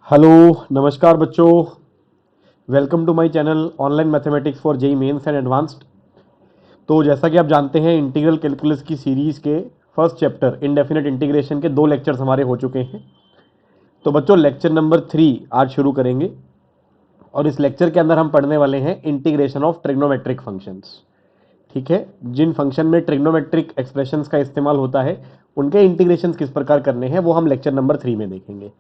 Hello, नमस्कार बच्चों। Welcome to my channel online mathematics for JEE Mains and advanced. तो जैसा कि आप जानते हैं, इंटीग्रल कैलकुलस की सीरीज़ के फर्स्ट चैप्टर इनडेफिनेट इंटीग्रेशन के 2 लेक्चर्स हमारे हो चुके हैं। तो बच्चों, लेक्चर नंबर 3 आज शुरू करेंगे और इस लेक्चर के अंदर हम पढ़ने वाले हैं इंटीग्रेशन ऑफ ट्रिग्नोमेट्रिक फंक्शंस। ठीक है, जिन फंक्शन में ट्रिग्नोमेट्रिक एक्सप्रेशंस का इस्तेमाल होता है उनके इंटीग्रेशंस किस प्रकार करने हैं वो हम लेक्चर नंबर 3 में देखेंगे।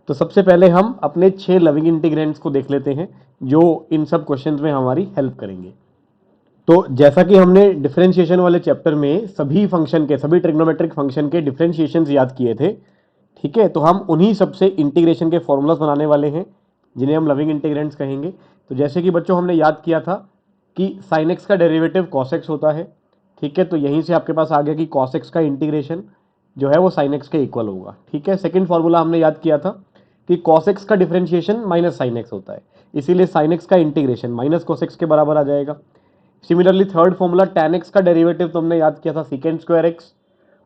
तो सबसे पहले हम अपने 6 लविंग इंटीग्रेंट्स को देख लेते हैं जो इन सब क्वेश्चंस में हमारी हेल्प करेंगे। तो जैसा कि हमने डिफरेंशिएशन वाले चैप्टर में सभी ट्रिग्नोमेट्रिक फंक्शन के डिफरेंशिएशंस याद किए थे। ठीक है, तो हम उन्हीं सबसे इंटीग्रेशन के फॉर्मूलाज बनाने वाले हैं जिन्हें हम लविंग इंटीग्रेंट्स कहेंगे। तो जैसे कि बच्चों हमने याद किया था कि साइन एक्स का डेरिवेटिव कॉस एक्स होता है। ठीक है, तो यहीं से आपके पास आ गया कि कॉस एक्स का इंटीग्रेशन जो है वो साइन एक्स के इक्वल होगा। ठीक है, सेकंड फॉर्मूला हमने याद किया था कि कॉस एक्स का डिफरेंशिएशन माइनस साइन एक्स होता है, इसीलिए साइन एक्स का इंटीग्रेशन माइनस कॉस एक्स के बराबर आ जाएगा। Similarly third formula tan x का डेरिवेटिव तुमने याद किया था सीकेंड स्क्वायर एक्स,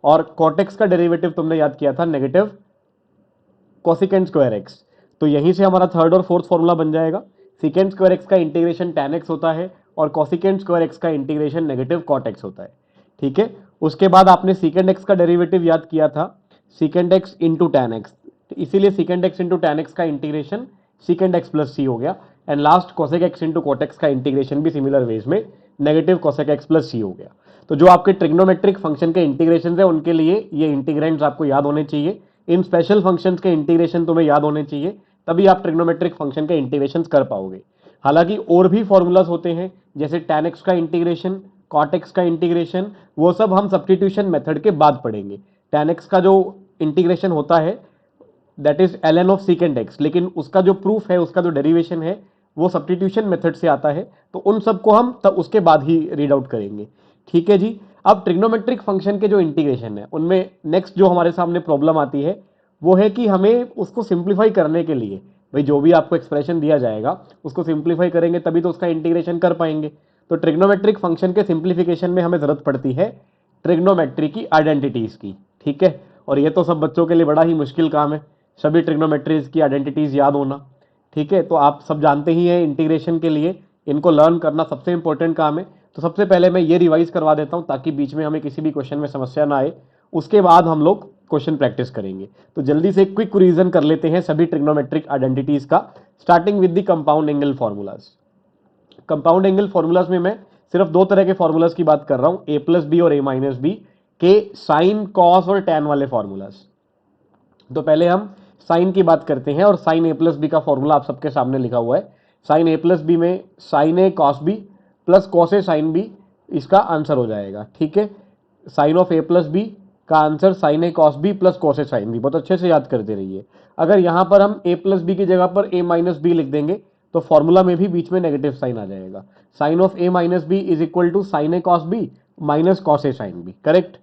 और cot एक्स का डेरिवेटिव तुमने याद किया था नेगेटिव कोसिकेंड स्क्वायर एक्स। तो यहीं से हमारा थर्ड और फोर्थ फॉर्मूला बन जाएगा। सीकेंड स्क्वायर एक्स का इंटीग्रेशन tan एक्स होता है और कोसिकेंड स्क्वायर एक्स का इंटीग्रेशन नेगेटिव cot एक्स होता है। ठीक है, उसके बाद आपने सीकेंड एक्स का डेरिवेटिव याद किया था सीकेंड एक्स इंटू टैन एक्स, तो इसीलिए सीकेंड एक्स इंटू टैन एक्स का इंटीग्रेशन सीकेंड एक्स प्लस सी हो गया। And last cosec x into cot x का इंटीग्रेशन भी सिमिलर वेज में नेगेटिव कोसेक एक्स प्लस सी हो गया। तो जो आपके ट्रिग्नोमेट्रिक फंक्शन के इंटीग्रेशन है उनके लिए ये इंटीग्रेंट्स आपको याद होने चाहिए। इन स्पेशल फंक्शंस के इंटीग्रेशन तुम्हें याद होने चाहिए, तभी आप ट्रिग्नोमेट्रिक फंक्शन के इंटीग्रेशन कर पाओगे। हालांकि और भी फॉर्मूलाज होते हैं जैसे tan एक्स का इंटीग्रेशन, cot एक्स का इंटीग्रेशन, वो सब हम सब्सटीट्यूशन मेथड के बाद पढ़ेंगे। tan एक्स का जो इंटीग्रेशन होता है that is ln of सीकेंड x, लेकिन उसका जो प्रूफ है, उसका जो डेरिवेशन है वो सब्सटीट्यूशन मेथड से आता है, तो उन सबको हम तब उसके बाद ही रीड आउट करेंगे। ठीक है जी। अब ट्रिग्नोमेट्रिक फंक्शन के जो इंटीग्रेशन है उनमें नेक्स्ट जो हमारे सामने प्रॉब्लम आती है वो है कि हमें उसको सिंप्लीफाई करने के लिए, भाई जो भी आपको एक्सप्रेशन दिया जाएगा उसको सिंप्लीफाई करेंगे तभी तो उसका इंटीग्रेशन कर पाएंगे। तो ट्रिग्नोमेट्रिक फंक्शन के सिंप्लीफिकेशन में हमें जरूरत पड़ती है ट्रिग्नोमेट्री की आइडेंटिटीज की। ठीक है, और ये तो सब बच्चों के लिए बड़ा ही मुश्किल काम है, सभी ट्रिग्नोमेट्रीज की आइडेंटिटीज याद होना। ठीक है, तो आप सब जानते ही हैं इंटीग्रेशन के लिए इनको लर्न करना सबसे इंपॉर्टेंट काम है। तो सबसे पहले मैं ये रिवाइज करवा देता हूं ताकि बीच में हमें किसी भी क्वेश्चन में समस्या ना आए, उसके बाद हम लोग क्वेश्चन प्रैक्टिस करेंगे। तो जल्दी से क्विक रिवीजन कर लेते हैं सभी ट्रिग्नोमेट्रिक आइडेंटिटीज का, starting with the compound angle formulas. Compound angle formulas में मैं सिर्फ 2 तरह के फॉर्मूलाज की बात कर रहा हूं, ए प्लस बी और ए माइनस बी के साइन कॉस और टैन वाले फॉर्मूलाज। तो पहले हम साइन की बात करते हैं, और साइन ए प्लस बी का फॉर्मूला आप सबके सामने लिखा हुआ है। साइन ए प्लस बी में sine A cos B plus cos A sine B इसका आंसर हो जाएगा। ठीक है, sine of A plus B का answer sine A cos B plus cos A sine B, बहुत अच्छे से याद करते रहिए। अगर यहां पर हम ए प्लस बी की जगह पर ए माइनस बी लिख देंगे तो फॉर्मूला में भी बीच में नेगेटिव साइन आ जाएगा। Sine of A minus B is equal to sine A cos B minus cos A sine B, correct.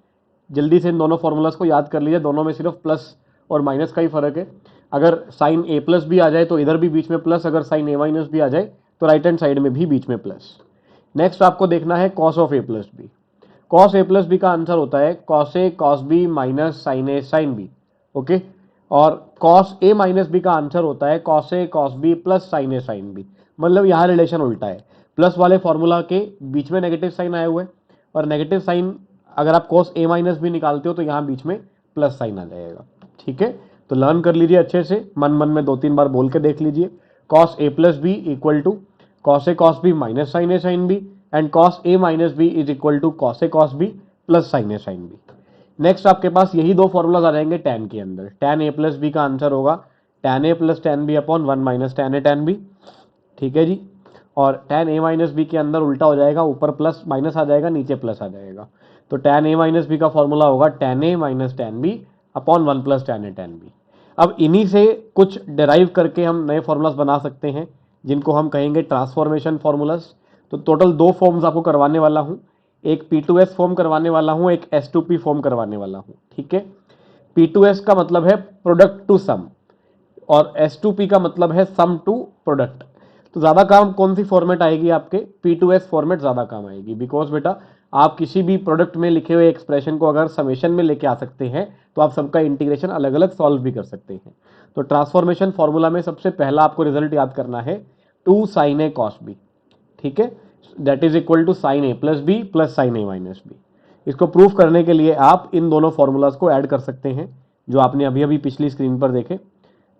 जल्दी से इन दोनों फॉर्मूलाज को याद कर लीजिए, दोनों में सिर्फ प्लस और माइनस का ही फर्क है। अगर साइन ए प्लस भी आ जाए तो इधर भी बीच में प्लस, अगर साइन ए माइनस भी आ जाए तो राइट हैंड साइड में भी बीच में प्लस। नेक्स्ट आपको देखना है cos of A plus B. Cos A plus B का आंसर होता है cos A cos B minus sine A sine B. Okay, और कॉस ए माइनस बी का आंसर होता है cos A cos B plus sine A sine B. मतलब यहाँ relation उल्टा है, प्लस वाले फॉर्मूला के बीच में नेगेटिव साइन आए हुए, और नेगेटिव साइन अगर आप कॉस ए माइनस बी निकालते हो तो यहाँ बीच में प्लस साइन आ जाएगा। ठीक है, तो लर्न कर लीजिए अच्छे से, मन मन में 2-3 बार बोल के देख लीजिए। Cos A plus B equal to cos A cos B minus sine A sine B, and cos A minus B is equal to cos A cos B plus sine A sine B. Next आपके पास यही 2 formulas आ जाएंगे tan के अंदर। Tan A plus B का answer होगा tan A plus tan B upon 1 minus tan A tan B. ठीक है जी, और टैन ए माइनस बी के अंदर उल्टा हो जाएगा, ऊपर प्लस माइनस आ जाएगा, नीचे प्लस आ जाएगा। तो टैन ए माइनस बी का फॉर्मूला होगा tan A minus tan B upon 1 plus tan A tan B. अब इन्हीं से कुछ डेराइव करके हम नए फॉर्मूलाज बना सकते हैं जिनको हम कहेंगे ट्रांसफॉर्मेशन फॉर्मूलाज। तो टोटल 2 फॉर्म्स आपको करवाने वाला हूं, एक P2S फॉर्म करवाने वाला हूं, एक S2P फॉर्म करवाने वाला हूं। ठीक है, P2S का मतलब है प्रोडक्ट टू सम, और S2P का मतलब है सम टू प्रोडक्ट। तो ज्यादा काम कौन सी फॉर्मेट आएगी आपके, P2S फॉर्मेट ज्यादा काम आएगी, बिकॉज बेटा आप किसी भी प्रोडक्ट में लिखे हुए एक्सप्रेशन को अगर समेशन में लेके आ सकते हैं तो आप सबका इंटीग्रेशन अलग अलग सॉल्व भी कर सकते हैं। तो ट्रांसफॉर्मेशन फॉर्मूला में सबसे पहला आपको रिजल्ट याद करना है 2 sin a cos b, ठीक है, that is equal to sin a plus B plus sin a minus B. इसको प्रूफ करने के लिए आप इन दोनों फॉर्मूलाज को ऐड कर सकते हैं जो आपने अभी अभी पिछली स्क्रीन पर देखे।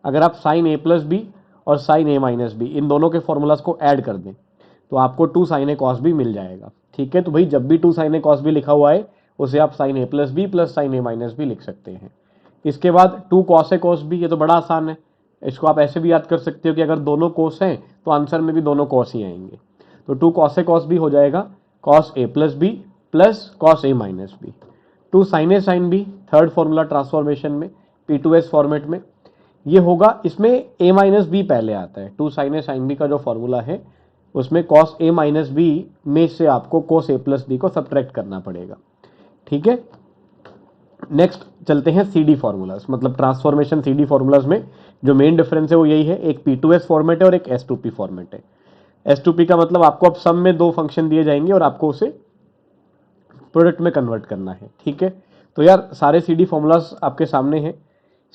अगर आप sin a प्लस बी और sin a minus be in दोनों के फॉर्मूलाज को ऐड कर दें तो आपको 2 sin a cos b मिल जाएगा, ठीक है। तो भाई जब भी 2 sin a cos b लिखा हुआ है उसे आप sin a plus B plus sin a minus B लिख सकते हैं। इसके बाद 2 cos a cos b, ये तो बड़ा आसान है, इसको आप ऐसे भी याद कर सकते हो कि अगर दोनों कोस हैं तो आंसर में भी दोनों कॉस ही आएंगे। तो 2 cos a cos b हो जाएगा cos a plus B plus cos a minus B. 2 sin a sin b third formula transformation में P2S फॉर्मेट में ये होगा, इसमें a माइनस बी पहले आता है। 2 sin a sin b का जो फॉर्मूला है उसमें cos a माइनस बी में से आपको cos a प्लस बी को सब्ट्रैक्ट करना पड़ेगा, ठीक है। नेक्स्ट चलते हैं सी डी फॉर्मूलाज, मतलब ट्रांसफॉर्मेशन सी डी फॉर्मूलाज में जो मेन डिफरेंस है वो यही है, एक P2S फॉर्मेट है और एक S2P फॉर्मेट है। S2P का मतलब आपको अब सम में 2 फंक्शन दिए जाएंगे और आपको उसे प्रोडक्ट में कन्वर्ट करना है, ठीक है। तो यार सारे सी डी फॉर्मूलाज आपके सामने हैं।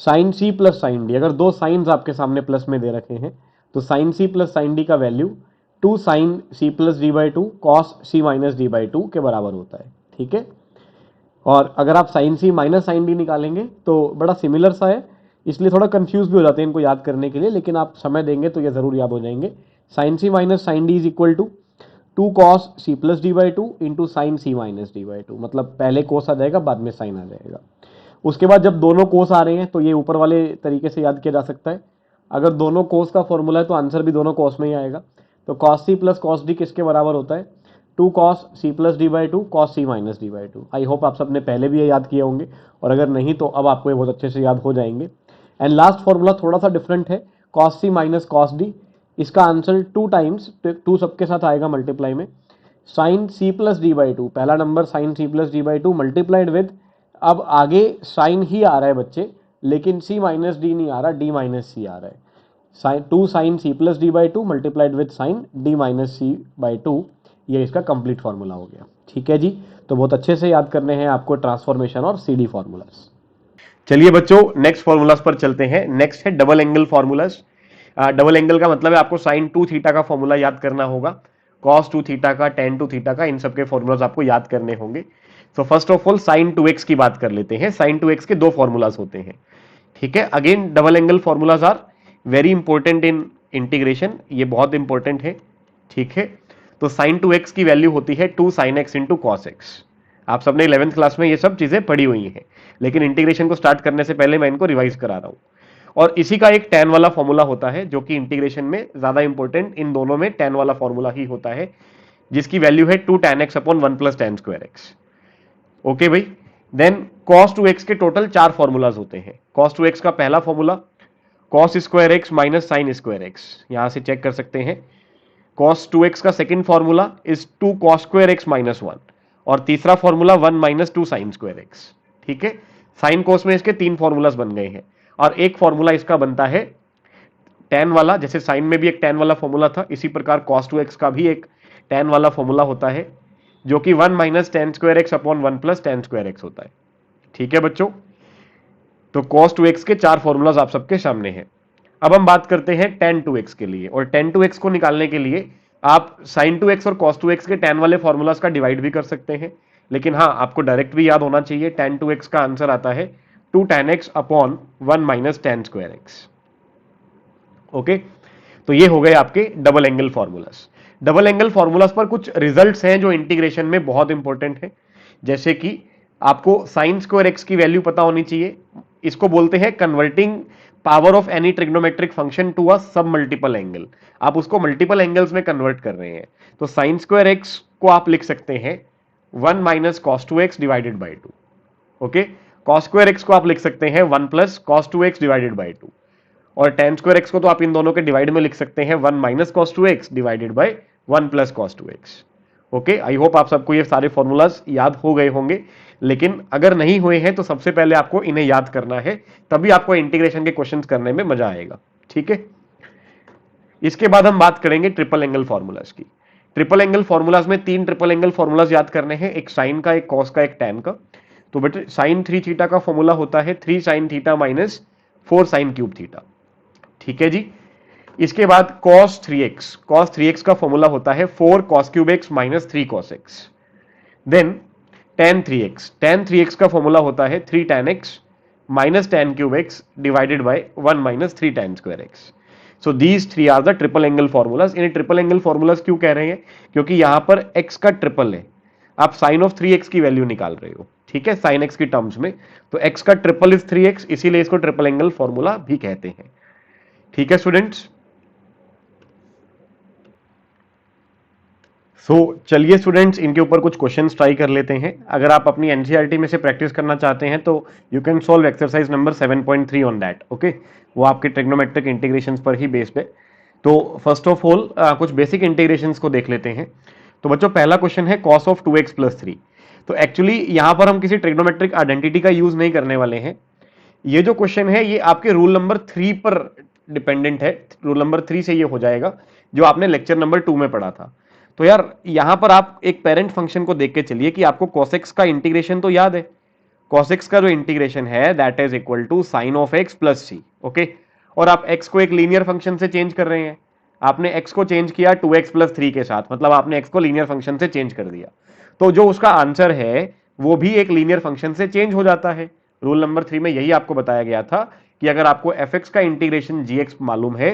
Sine C plus sine D, अगर 2 साइंस आपके सामने प्लस में दे रखे हैं तो sine C plus sine D का value 2 sin c plus D by two cos C minus D by two के बराबर होता है, ठीक है। और अगर आप sine C minus sine D निकालेंगे तो बड़ा सिमिलर सा है, इसलिए थोड़ा कंफ्यूज भी हो जाते हैं इनको याद करने के लिए, लेकिन आप समय देंगे तो ये ज़रूर याद हो जाएंगे। Sine C minus sine D is equal to 2 cos C plus D by two into sine C minus D by two, मतलब पहले कोस आ जाएगा बाद में साइन आ जाएगा। उसके बाद जब दोनों कोस आ रहे हैं तो ये ऊपर वाले तरीके से याद किया जा सकता है, अगर दोनों कोस का फॉर्मूला है तो आंसर भी दोनों कोस में ही आएगा। तो cos C plus cos D किसके बराबर होता है? 2 cos C plus D by two cos C minus D by two. I hope आप सबने पहले भी ये याद किए होंगे, और अगर नहीं तो अब आपको ये बहुत अच्छे से याद हो जाएंगे। एंड लास्ट फॉर्मूला थोड़ा सा डिफरेंट है, cos C minus cos D, इसका आंसर 2 टाइम्स 2 सबके साथ आएगा मल्टीप्लाई में sine C plus D by two, पहला number sine C plus D by two multiplied with, अब आगे साइन ही आ रहा है बच्चे, लेकिन सी माइनस डी नहीं आ रहा, डी माइनस सी आ रहा है। Sine 2 sine C plus D by two multiplied with sine D minus C by two, ये इसका कंप्लीट फार्मूला हो गया, ठीक है जी। तो बहुत अच्छे से याद करने हैं आपको ट्रांसफॉर्मेशन और सी डी फॉर्मूलाज। चलिए बच्चों नेक्स्ट फॉर्मूलाज पर चलते हैं। नेक्स्ट है double angle formulas. Double angle का मतलब है आपको साइन 2 थीटा का फॉर्मूला याद करना होगा, कॉस 2 थीटा का, टेन 2 थीटा का, इन सबके फॉर्मूलाज आपको याद करने होंगे। तो first of all sign 2x की बात कर लेते हैं। साइन 2x के 2 फॉर्मूलाज होते हैं, ठीक है। Again double angle formulas are very important in integration, ये बहुत इंपॉर्टेंट है, ठीक है। तो साइन 2x की वैल्यू होती है 2 sin x into cos x. आप सबने 11th क्लास में ये सब चीजें पढ़ी हुई हैं, लेकिन इंटीग्रेशन को स्टार्ट करने से पहले मैं इनको रिवाइज करा रहा हूं। और इसी का एक tan वाला फॉर्मूला होता है जो कि इंटीग्रेशन में ज्यादा इंपॉर्टेंट, इन दोनों में tan वाला फॉर्मूला ही होता है, जिसकी वैल्यू है 2 tan x upon 1 plus tan square x। Okay भाई, देन cos 2x के टोटल 4 फॉर्मूलाज होते हैं। cos 2x का पहला formula cos square x minus sign square x, यहां से चेक कर सकते हैं। cos 2x का second formula is 2 cos square x minus 1, और तीसरा formula 1 minus 2 sign square x, ठीक है। साइन कोस में इसके 3 फॉर्मूलाज बन गए हैं, और एक फॉर्मूला इसका बनता है tan वाला, जैसे साइन में भी एक tan वाला फॉर्मूला था, इसी प्रकार cos 2x का भी एक tan वाला फॉर्मूला होता है जो कि 1 minus tan square x upon 1 plus tan square x होता है, ठीक है बच्चों। तो cos 2x के 4 फॉर्मूलाज आप सबके सामने हैं। अब हम बात करते हैं tan 2x के लिए, और tan 2x को निकालने के लिए आप sin 2x और cos 2x के tan वाले फॉर्मूलाज का डिवाइड भी कर सकते हैं, लेकिन हाँ आपको डायरेक्ट भी याद होना चाहिए। tan 2x का आंसर आता है 2 tan x upon 1 minus tan square x। Okay, तो ये हो गए आपके double angle formulas. Double angle formulas पर कुछ रिजल्ट्स हैं जो इंटीग्रेशन में बहुत इंपॉर्टेंट है, जैसे कि आपको साइन स्क्वायर x की वैल्यू पता होनी चाहिए। इसको बोलते हैं converting power of any trigonometric function to a submultiple angle. आप उसको मल्टीपल एंगल्स में कन्वर्ट कर रहे हैं, तो साइन स्क्वायर x को आप लिख सकते हैं 1 minus cos 2x divided by 2। Okay, cos square x को आप लिख सकते हैं 1 plus cos 2x divided by 2, और टेन स्क्वायर x को तो आप इन दोनों के डिवाइड में लिख सकते हैं 1 minus cos 2x divided by 1 plus cos 2x। Okay, I hope आप सबको ये सारे फॉर्मूलाज याद हो गए होंगे, लेकिन अगर नहीं हुए हैं तो सबसे पहले आपको इन्हें याद करना है, तभी आपको इंटीग्रेशन के क्वेश्चंस करने में मजा आएगा, ठीक है। इसके बाद हम बात करेंगे ट्रिपल एंगल फॉर्मूलाज की। ट्रिपल एंगल फॉर्मूलाज में 3 ट्रिपल एंगल फॉर्मूलाज याद करने हैं, एक साइन का, एक कॉस का, एक टैन का। तो बेटे साइन 3 थीटा का फॉर्मूला होता है 3 sine theta minus 4 sine cube theta, ठीक है जी। इसके बाद cos 3x का फॉर्मूला होता है 4 cos cube X minus 3 cos x। Then tan 3x का फॉर्मूला होता है 3 tan x minus tan cube X divided by 1 minus 3 tan square X. So these 3 are the triple angle formulas. इन्हें triple angle formulas क्यों कह रहे हैं? क्योंकि यहां पर x का ट्रिपल है, आप साइन ऑफ 3x की वैल्यू निकाल रहे हो, ठीक है, साइन x की टर्म्स में। तो x का ट्रिपल इज 3x, इसीलिए इसको ट्रिपल एंगल फॉर्मूला भी कहते हैं, ठीक है स्टूडेंट्स। चलिए स्टूडेंट्स, इनके ऊपर कुछ क्वेश्चंस ट्राई कर लेते हैं। अगर आप अपनी एनसीईआरटी में से प्रैक्टिस करना चाहते हैं तो you can solve exercise number 7.3 on that, okay. वो आपके ट्रिग्नोमेट्रिक इंटीग्रेशंस पर ही बेस्ड है। तो फर्स्ट ऑफ ऑल कुछ बेसिक इंटीग्रेशंस को देख लेते हैं। तो बच्चों पहला क्वेश्चन है cos ऑफ 2x प्लस 3। तो एक्चुअली यहां पर हम किसी ट्रिग्नोमेट्रिक आइडेंटिटी का यूज नहीं करने वाले हैं। ये जो क्वेश्चन है ये आपके रूल नंबर 3 पर डिपेंडेंट है। रूल नंबर 3 से ये हो जाएगा जो आपने लेक्चर नंबर 2 में पढ़ा था। तो यार यहां पर आप एक पेरेंट फंक्शन को देख के चलिए कि आपको cos x का इंटीग्रेशन तो याद है। cos x का जो इंटीग्रेशन है that is equal to sine of x plus C, okay. और आप x को एक लीनियर फंक्शन से चेंज कर रहे हैं। आपने x को चेंज किया 2x प्लस 3 के साथ, मतलब आपने x को लीनियर फंक्शन से चेंज कर दिया। तो जो उसका आंसर है वो भी एक लीनियर फंक्शन से चेंज हो जाता है। रूल नंबर 3 में यही आपको बताया गया था कि अगर आपको fx का इंटीग्रेशन gx मालूम है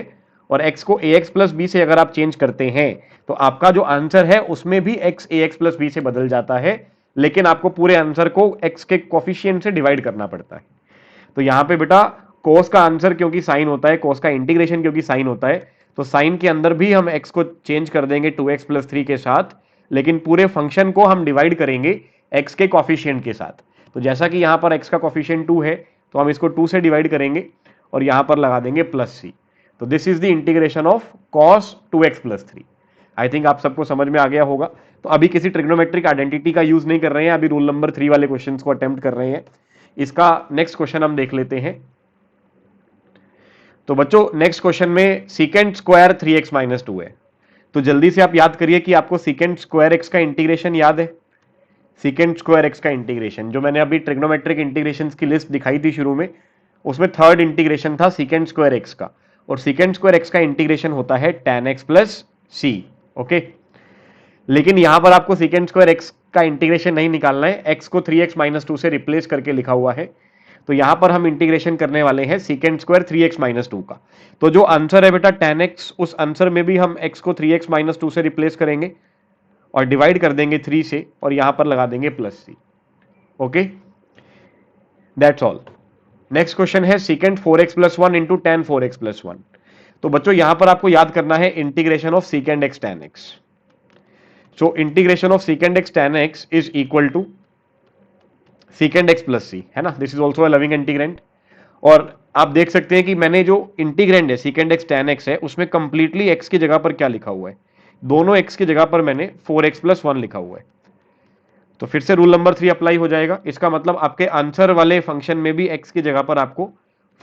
और x को ax प्लस b से अगर आप चेंज करते हैं तो आपका जो आंसर है उसमें भी x ax प्लस b से बदल जाता है, लेकिन आपको पूरे आंसर को x के कोफिशिएंट से डिवाइड करना पड़ता है। तो यहां पे बेटा cos का आंसर क्योंकि साइन होता है, cos का इंटीग्रेशन क्योंकि साइन होता है, तो साइन के अंदर भी हम x को चेंज कर देंगे 2x प्लस 3 के साथ, लेकिन पूरे फंक्शन को हम डिवाइड करेंगे x के कोफिशिएंट के साथ। तो जैसा कि यहां पर x का कोफिशिएंट 2 है तो हम इसको 2 से डिवाइड करेंगे और यहां पर लगा देंगे प्लस सी। तो this is the integration of cos 2x plus 3। I think आप सबको समझ में आ गया होगा। तो अभी किसी ट्रिग्नोमेट्रिक आइडेंटिटी का यूज नहीं कर रहे हैं, अभी रूल नंबर 3 वाले क्वेश्चंस को अटेम्प्ट कर रहे हैं। इसका नेक्स्ट क्वेश्चन हम देख लेते हैं। तो बच्चों नेक्स्ट क्वेश्चन में सीकेंट स्क्वायर 3x माइनस 2 है। तो जल्दी से आप याद करिए कि आपको सीकेंट स्क्वायर x का इंटीग्रेशन याद है। सीकेंट स्क्वायर x का इंटीग्रेशन जो मैंने अभी ट्रिग्नोमेट्रिक इंटीग्रेशंस की लिस्ट दिखाई थी शुरू में, उसमें थर्ड इंटीग्रेशन था सीकेंट स्क्वायर x का, और सीकेंट स्क्वायर x का इंटीग्रेशन होता है tan x plus C, okay. लेकिन यहां पर आपको सीकेंट स्क्वायर x का इंटीग्रेशन नहीं निकालना है, x को 3x माइनस 2 से रिप्लेस करके लिखा हुआ है। तो यहां पर हम इंटीग्रेशन करने वाले हैं सीकेंट स्क्वायर 3x माइनस 2 का। तो जो आंसर है बेटा tan x, उस आंसर में भी हम x को 3x माइनस 2 से रिप्लेस करेंगे और डिवाइड कर देंगे 3 से और यहां पर लगा देंगे plus C, okay. That's all. Next question है secant 4x plus 1 into tan 4x plus 1। तो बच्चों यहां पर आपको याद करना है integration of secant x tan x। So integration of secant x tan x is equal to secant x plus C, है ना। This is also a loving integrand. और आप देख सकते हैं कि मैंने जो इंटीग्रेंड है सीकेंट x tan x है उसमें कंप्लीटली x की जगह पर क्या लिखा हुआ है, दोनों x की जगह पर मैंने 4x प्लस 1 लिखा हुआ है। तो फिर से रूल नंबर 3 अप्लाई हो जाएगा। इसका मतलब आपके आंसर वाले फंक्शन में भी x की जगह पर आपको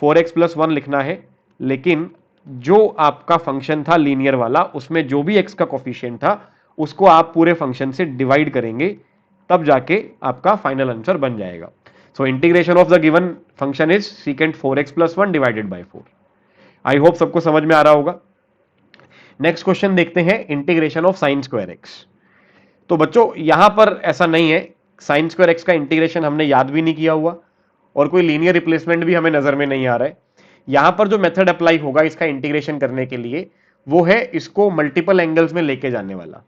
4x प्लस 1 लिखना है, लेकिन जो आपका फंक्शन था लीनियर वाला उसमें जो भी x का कोफिशिएंट था उसको आप पूरे फंक्शन से डिवाइड करेंगे, तब जाके आपका फाइनल आंसर बन जाएगा। सो integration of the given function is secant 4x plus 1 divided by 4। I hope सबको समझ में आ रहा होगा। नेक्स्ट क्वेश्चन देखते हैं integration of sine square x. तो बच्चों यहां पर ऐसा नहीं है, साइन स्क्वायर एक्स का इंटीग्रेशन हमने याद भी नहीं किया हुआ और कोई लीनियर रिप्लेसमेंट भी हमें नजर में नहीं आ रहा है। यहां पर जो मेथड अप्लाई होगा इसका इंटीग्रेशन करने के लिए वो है इसको मल्टीपल एंगल्स में लेके जाने वाला।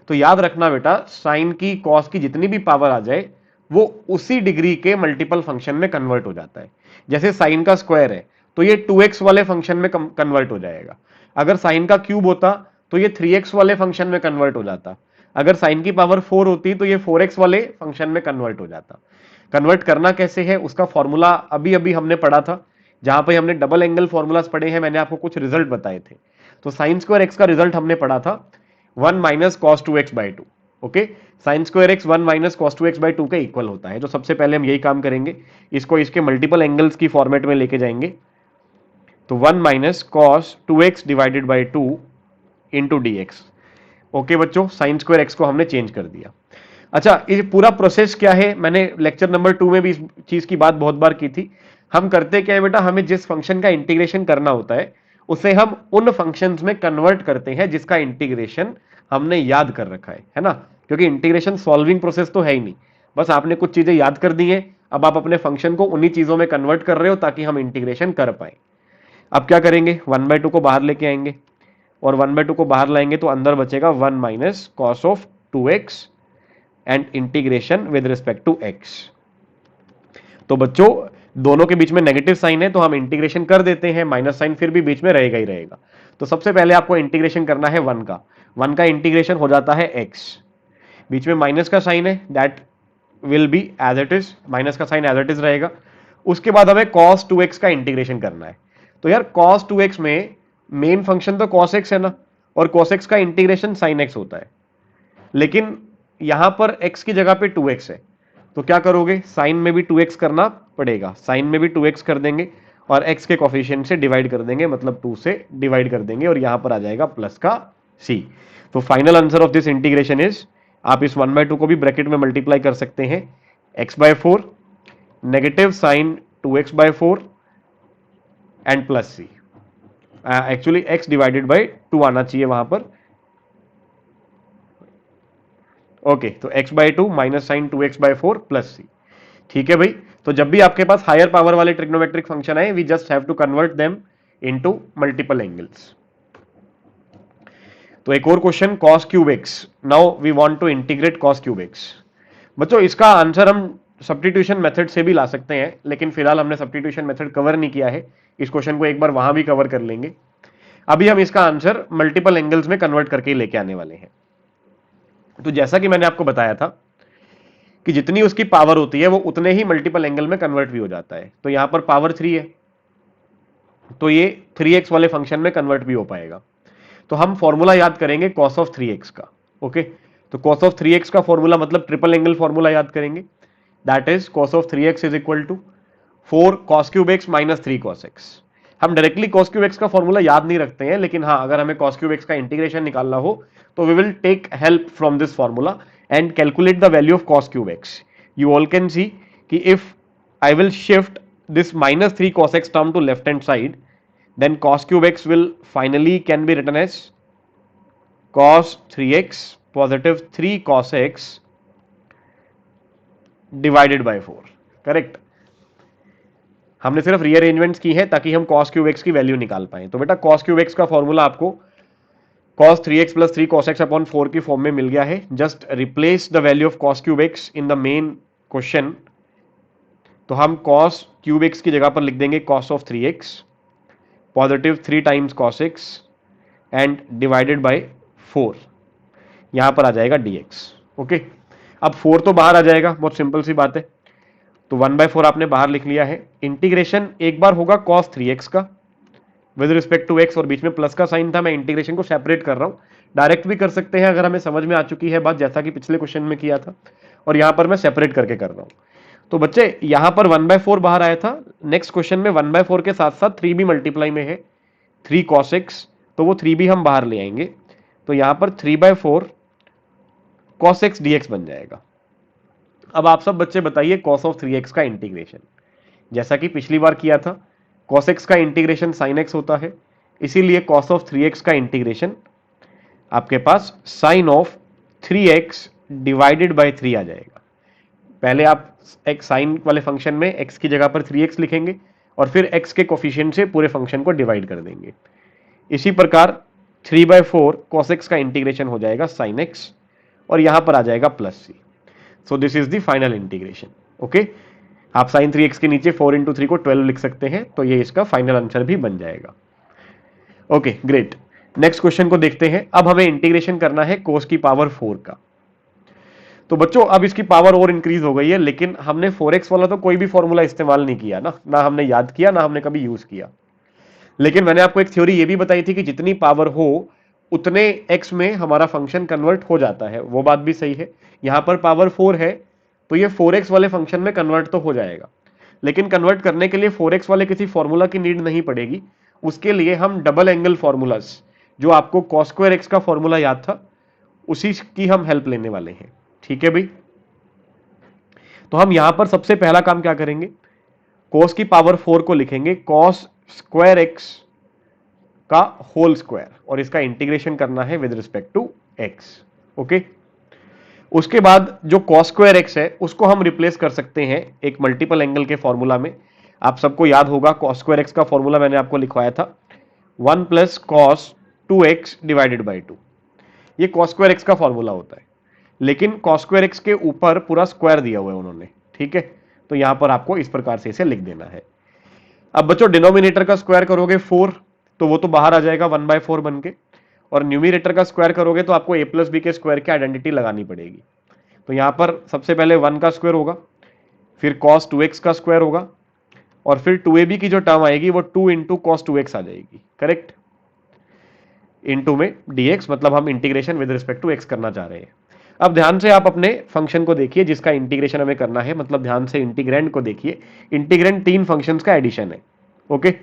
तो याद रखना बेटा, साइन की कॉस की जितनी भी पावर आ जाए वो उसी डिग्री के मल्टीपल फंक्शन में कन्वर्ट हो जाता है। जैसे साइन का स्क्वायर है तो ये 2x वाले फंक्शन में कन्वर्ट हो जाएगा। अगर साइन का क्यूब होता तो ये 3x वाले फंक्शन में कन्वर्ट हो जाता। अगर साइन की पावर 4 होती तो ये 4x वाले फंक्शन में कन्वर्ट हो जाता। कन्वर्ट करना कैसे है उसका फॉर्मूला अभी अभी हमने पढ़ा था, जहां पे हमने डबल एंगल फॉर्मूलाज पढ़े हैं, मैंने आपको कुछ रिजल्ट बताए थे। तो साइन स्क्वायर एक्स का रिजल्ट हमने पढ़ा था 1 minus cos 2x by 2, okay. Sine square x 1 minus cos 2x by 2 के इक्वल होता है। तो सबसे पहले हम यही काम करेंगे, इसको इसके मल्टीपल एंगल्स की फॉर्मेट में लेके जाएंगे। तो 1 minus cos 2x divided by 2 into D x, okay बच्चों, साइन स्क्वायर एक्स को हमने चेंज कर दिया। अच्छा, ये पूरा प्रोसेस क्या है, मैंने लेक्चर नंबर 2 में भी इस चीज की बात बहुत बार की थी। हम करते क्या है बेटा, हमें जिस फंक्शन का इंटीग्रेशन करना होता है उसे हम उन फंक्शंस में कन्वर्ट करते हैं जिसका इंटीग्रेशन हमने याद कर रखा है ना। क्योंकि इंटीग्रेशन सॉल्विंग प्रोसेस तो है ही नहीं, बस आपने कुछ चीजें याद कर दी हैं, अब आप अपने फंक्शन को उन्हीं चीजों में कन्वर्ट कर रहे हो ताकि हम इंटीग्रेशन कर पाए। अब क्या करेंगे, 1/2 को बाहर लेके आएंगे, और 1/2 को बाहर लाएंगे तो अंदर बचेगा 1 minus cos of 2x and integration with respect to x। तो बच्चों दोनों के बीच में नेगेटिव साइन है तो हम इंटीग्रेशन कर देते हैं, माइनस साइन फिर भी बीच में रहेगा ही रहेगा। तो सबसे पहले आपको इंटीग्रेशन करना है 1 का इंटीग्रेशन हो जाता है x, बीच में माइनस का साइन है that will be as it is, minus का साइन एज इट इज रहेगा। उसके बाद हमें cos 2x का इंटीग्रेशन करना है। तो यार cos 2x में मेन फंक्शन तो cos x है ना, और cos x का इंटीग्रेशन sin x होता है, लेकिन यहां पर x की जगह पे 2x है, तो क्या करोगे, साइन में भी 2x करना पड़ेगा, साइन में भी 2x कर देंगे और x के कोफिशिएंट से डिवाइड कर देंगे, मतलब 2 से डिवाइड कर देंगे, और यहां पर आ जाएगा प्लस का c। तो final answer of this integration is, आप इस 1/2 को भी ब्रैकेट में मल्टीप्लाई कर सकते हैं, x/4 negative sine 2x/4 and plus c। Actually x divided by 2 आना चाहिए वहां पर। ओके, तो x/2 minus sign 2x/4 plus c। ठीक है भाई, तो जब भी आपके पास हायर पावर वाले ट्रिग्नोमेट्रिक फंक्शन आए, we just have to convert them into multiple angles. तो एक और question, cos cube x, now we want to integrate cos cube x। बच्चों इसका आंसर हम सब्स्टिट्यूशन मेथड से भी ला सकते हैं, लेकिन फिलहाल हमने सब्स्टिट्यूशन मेथड कवर नहीं किया है, इस क्वेश्चन को एक बार वहां भी कवर कर लेंगे। अभी हम इसका आंसर मल्टीपल एंगल्स में कन्वर्ट करके लेके आने वाले हैं। तो जैसा कि मैंने आपको बताया था कि जितनी उसकी पावर होती है वो उतने ही मल्टीपल एंगल में कन्वर्ट भी हो जाता है। तो यहां पर पावर 3 है तो ये 3x वाले फंक्शन में कन्वर्ट भी हो पाएगा। तो हम फॉर्मूला याद करेंगे cos ऑफ 3x का। ओके, तो cos ऑफ 3x का फॉर्मूला मतलब ट्रिपल एंगल फॉर्मूला याद करेंगे, that is cos of 3x is equal to 4 cos cube x minus 3 cos x। हम डायरेक्टली cos क्यूब x का फॉर्मूला याद नहीं रखते हैं, लेकिन हाँ अगर हमें cos क्यूब x का इंटीग्रेशन निकालना हो तो we will take help from this formula and calculate the value of cos cube x। You all can see कि if I will shift this minus 3 cos x term to left hand side, then cos cube x will finally can be written as cos 3x positive 3 cos x divided by 4। Correct, हमने सिर्फ rearrangements की है ताकि हम cos cube x की value निकाल पाए। तो बेटा cos क्यूब x का फॉर्मूला आपको cos 3x plus 3 cos x upon 4 की फॉर्म में मिल गया है। Just replace the value of cos cube x in the main question. तो हम cos क्यूब x की जगह पर लिख देंगे cos of 3x positive 3 times cos x and divided by 4, यहां पर आ जाएगा dx। ओके, अब 4 तो बाहर आ जाएगा, बहुत सिंपल सी बात है। तो 1/4 आपने बाहर लिख लिया है। इंटीग्रेशन एक बार होगा cos 3x का विद रिस्पेक्ट टू x, और बीच में प्लस का साइन था, मैं इंटीग्रेशन को सेपरेट कर रहा हूं। डायरेक्ट भी कर सकते हैं अगर हमें समझ में आ चुकी है बात, जैसा कि पिछले क्वेश्चन में किया था, और यहां पर मैं सेपरेट करके कर रहा हूं। तो बच्चे यहां पर 1/4 बाहर आया था, नेक्स्ट क्वेश्चन में 1/4 के साथ साथ 3 भी मल्टीप्लाई में है, 3 cos x, तो वो 3 भी हम बाहर ले आएंगे। तो यहां पर 3/4 cos x dx बन जाएगा। अब आप सब बच्चे बताइए cos ऑफ 3x का इंटीग्रेशन, जैसा कि पिछली बार किया था cos x का इंटीग्रेशन sin x होता है, इसीलिए cos ऑफ 3x का इंटीग्रेशन आपके पास sin of 3x divided by 3 आ जाएगा। पहले आप एक साइन वाले फंक्शन में x की जगह पर 3x लिखेंगे और फिर x के कोफिशिएंट से पूरे फंक्शन को डिवाइड कर देंगे। इसी प्रकार 3/4 cos x का इंटीग्रेशन हो जाएगा sin x, और यहां पर आ जाएगा plus c। So this is the final integration. Okay, आप sin 3x के नीचे 4 × 3 को 12 लिख सकते हैं, तो ये इसका फाइनल आंसर भी बन जाएगा। ओके ग्रेट, नेक्स्ट क्वेश्चन को देखते हैं। अब हमें इंटीग्रेशन करना है cos की पावर 4 का। तो बच्चों अब इसकी पावर और इंक्रीज हो गई है, लेकिन हमने 4x वाला तो कोई भी फॉर्मूला इस्तेमाल नहीं किया ना हमने याद किया, ना हमने कभी यूज किया। लेकिन मैंने आपको एक थ्योरी ये भी बताई थी कि जितनी पावर हो उतने x में हमारा फंक्शन कन्वर्ट हो जाता है, वो बात भी सही है। यहां पर पावर 4 है तो ये 4x वाले फंक्शन में कन्वर्ट तो हो जाएगा, लेकिन कन्वर्ट करने के लिए 4x वाले किसी फॉर्मूला की नीड नहीं पड़ेगी। उसके लिए हम डबल एंगल फॉर्मूलास, जो आपको cos स्क्वायर x का फॉर्मूला याद था, उसी की हम हेल्प लेने वाले हैं। ठीक है भाई, तो हम यहां पर सबसे पहला काम क्या करेंगे, cos की पावर 4 को लिखेंगे cos स्क्वायर एक्स का होल स्क्वायर, और इसका इंटीग्रेशन करना है with respect to x. Okay, उसके बाद जो cos स्क्वायर एक्स है उसको हम रिप्लेस कर सकते हैं एक मल्टीपल एंगल के फॉर्मूला में। आप सबको याद होगा cos स्क्वायर एक्स का फॉर्मूला मैंने आपको लिखवाया था 1 plus cos 2x divided by 2। ये cos स्क्वायर एक्स का फॉर्मूला होता है, लेकिन cos स्क्वायर एक्स के ऊपर पूरा स्क्वायर दिया हुआ है उन्होंने। ठीक है, तो यहां पर आपको इस प्रकार से इसे लिख देना है। अब बच्चों डिनोमिनेटर का स्क्वायर करोगे 4, तो वो तो बाहर आ जाएगा 1/4 बन के, और न्यूमिनेटर का स्क्वायर करोगे तो आपको a प्लस बी के स्क्वायर की आइडेंटिटी लगानी पड़ेगी। तो यहां पर सबसे पहले 1 का स्क्वायर होगा, फिर cos 2x का स्क्वायर होगा, और फिर 2ab की जो टर्म आएगी वो 2 इंटू कॉस 2x आ जाएगी। करेक्ट, इंटू में dx, मतलब हम integration with respect to x करना चाह रहे हैं। अब ध्यान से आप अपने फंक्शन को देखिए जिसका इंटीग्रेशन हमें करना है, मतलब ध्यान से इंटीग्रेंड को देखिए। इंटीग्रेंड 3 फंक्शंस का एडिशन है। ओके,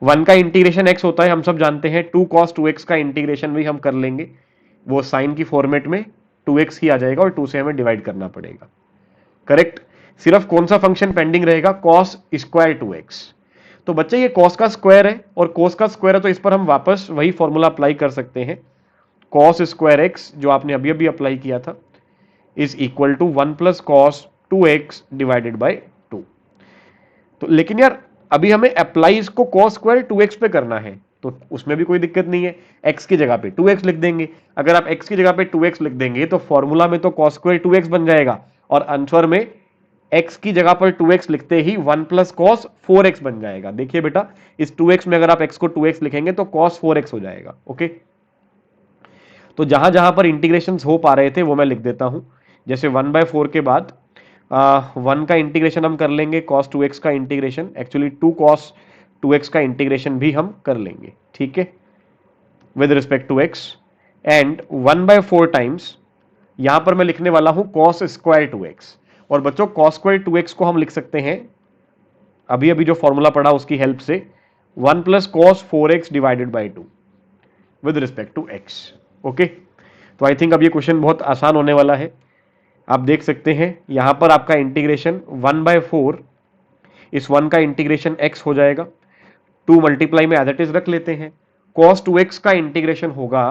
1 का इंटीग्रेशन x होता है, हम सब जानते हैं। 2 cos 2x का इंटीग्रेशन भी हम कर लेंगे, वो साइन की फॉर्मेट में 2x ही आ जाएगा और 2 से हमें डिवाइड करना पड़ेगा। करेक्ट, सिर्फ कौन सा फंक्शन पेंडिंग रहेगा, cos स्क्वायर 2x। तो बच्चे ये cos का स्क्वायर है और cos का स्क्वायर है, तो इस पर हम वापस वही फॉर्मूला अप्लाई कर सकते हैं। cos स्क्वायर एक्स जो आपने अभी अभी अप्लाई किया था is equal to 1 plus cos 2x divided by 2। तो लेकिन यार अभी हमें अप्लाई इसको cos स्क्वायर 2x पे करना है, तो उसमें भी कोई दिक्कत नहीं है, x की जगह पे 2x लिख देंगे। अगर आप x की जगह पे 2x लिख देंगे तो फॉर्मूला में तो cos स्क्वायर 2x बन जाएगा, और आंसर में x की जगह पर 2x लिखते ही 1 प्लस कॉस 4x बन जाएगा। देखिए बेटा, इस 2x में अगर आप x को 2x लिखेंगे तो cos 4x हो जाएगा। ओके, तो जहां जहां पर इंटीग्रेशन हो पा रहे थे वो मैं लिख देता हूं। जैसे 1/4 के बाद 1 का इंटीग्रेशन हम कर लेंगे, cos 2x का इंटीग्रेशन, एक्चुअली 2 cos 2x का इंटीग्रेशन भी हम कर लेंगे। ठीक है, with respect to x, and 1/4 times यहां पर मैं लिखने वाला हूं cos स्क्वायर 2x। और बच्चों cos स्क्वायर 2x को हम लिख सकते हैं अभी अभी जो फॉर्मूला पढ़ा उसकी हेल्प से 1 plus cos 4x divided by 2 with respect to x। Okay, तो आई थिंक अब ये क्वेश्चन बहुत आसान होने वाला है। आप देख सकते हैं यहां पर आपका इंटीग्रेशन 1/4, इस 1 का इंटीग्रेशन x हो जाएगा, 2 मल्टीप्लाई में एज इट इज रख लेते हैं। cos 2x का इंटीग्रेशन होगा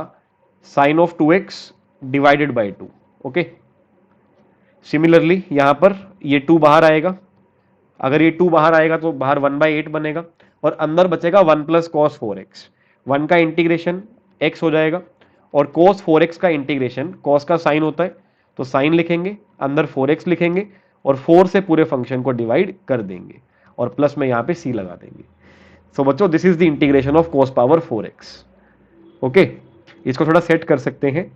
sine of 2x divided by 2। Okay, similarly यहां पर ये 2 बाहर आएगा, अगर ये 2 बाहर आएगा तो बाहर 1/8 बनेगा, और अंदर बचेगा 1 प्लस कॉस 4x। 1 का इंटीग्रेशन x हो जाएगा, और cos 4x का इंटीग्रेशन, cos का साइन होता है तो साइन लिखेंगे, अंदर 4x लिखेंगे, और 4 से पूरे फंक्शन को डिवाइड कर देंगे, और प्लस में यहां पे c लगा देंगे। सो बच्चों this is the integration of cos power 4x। Okay, इसको थोड़ा सेट कर सकते हैं।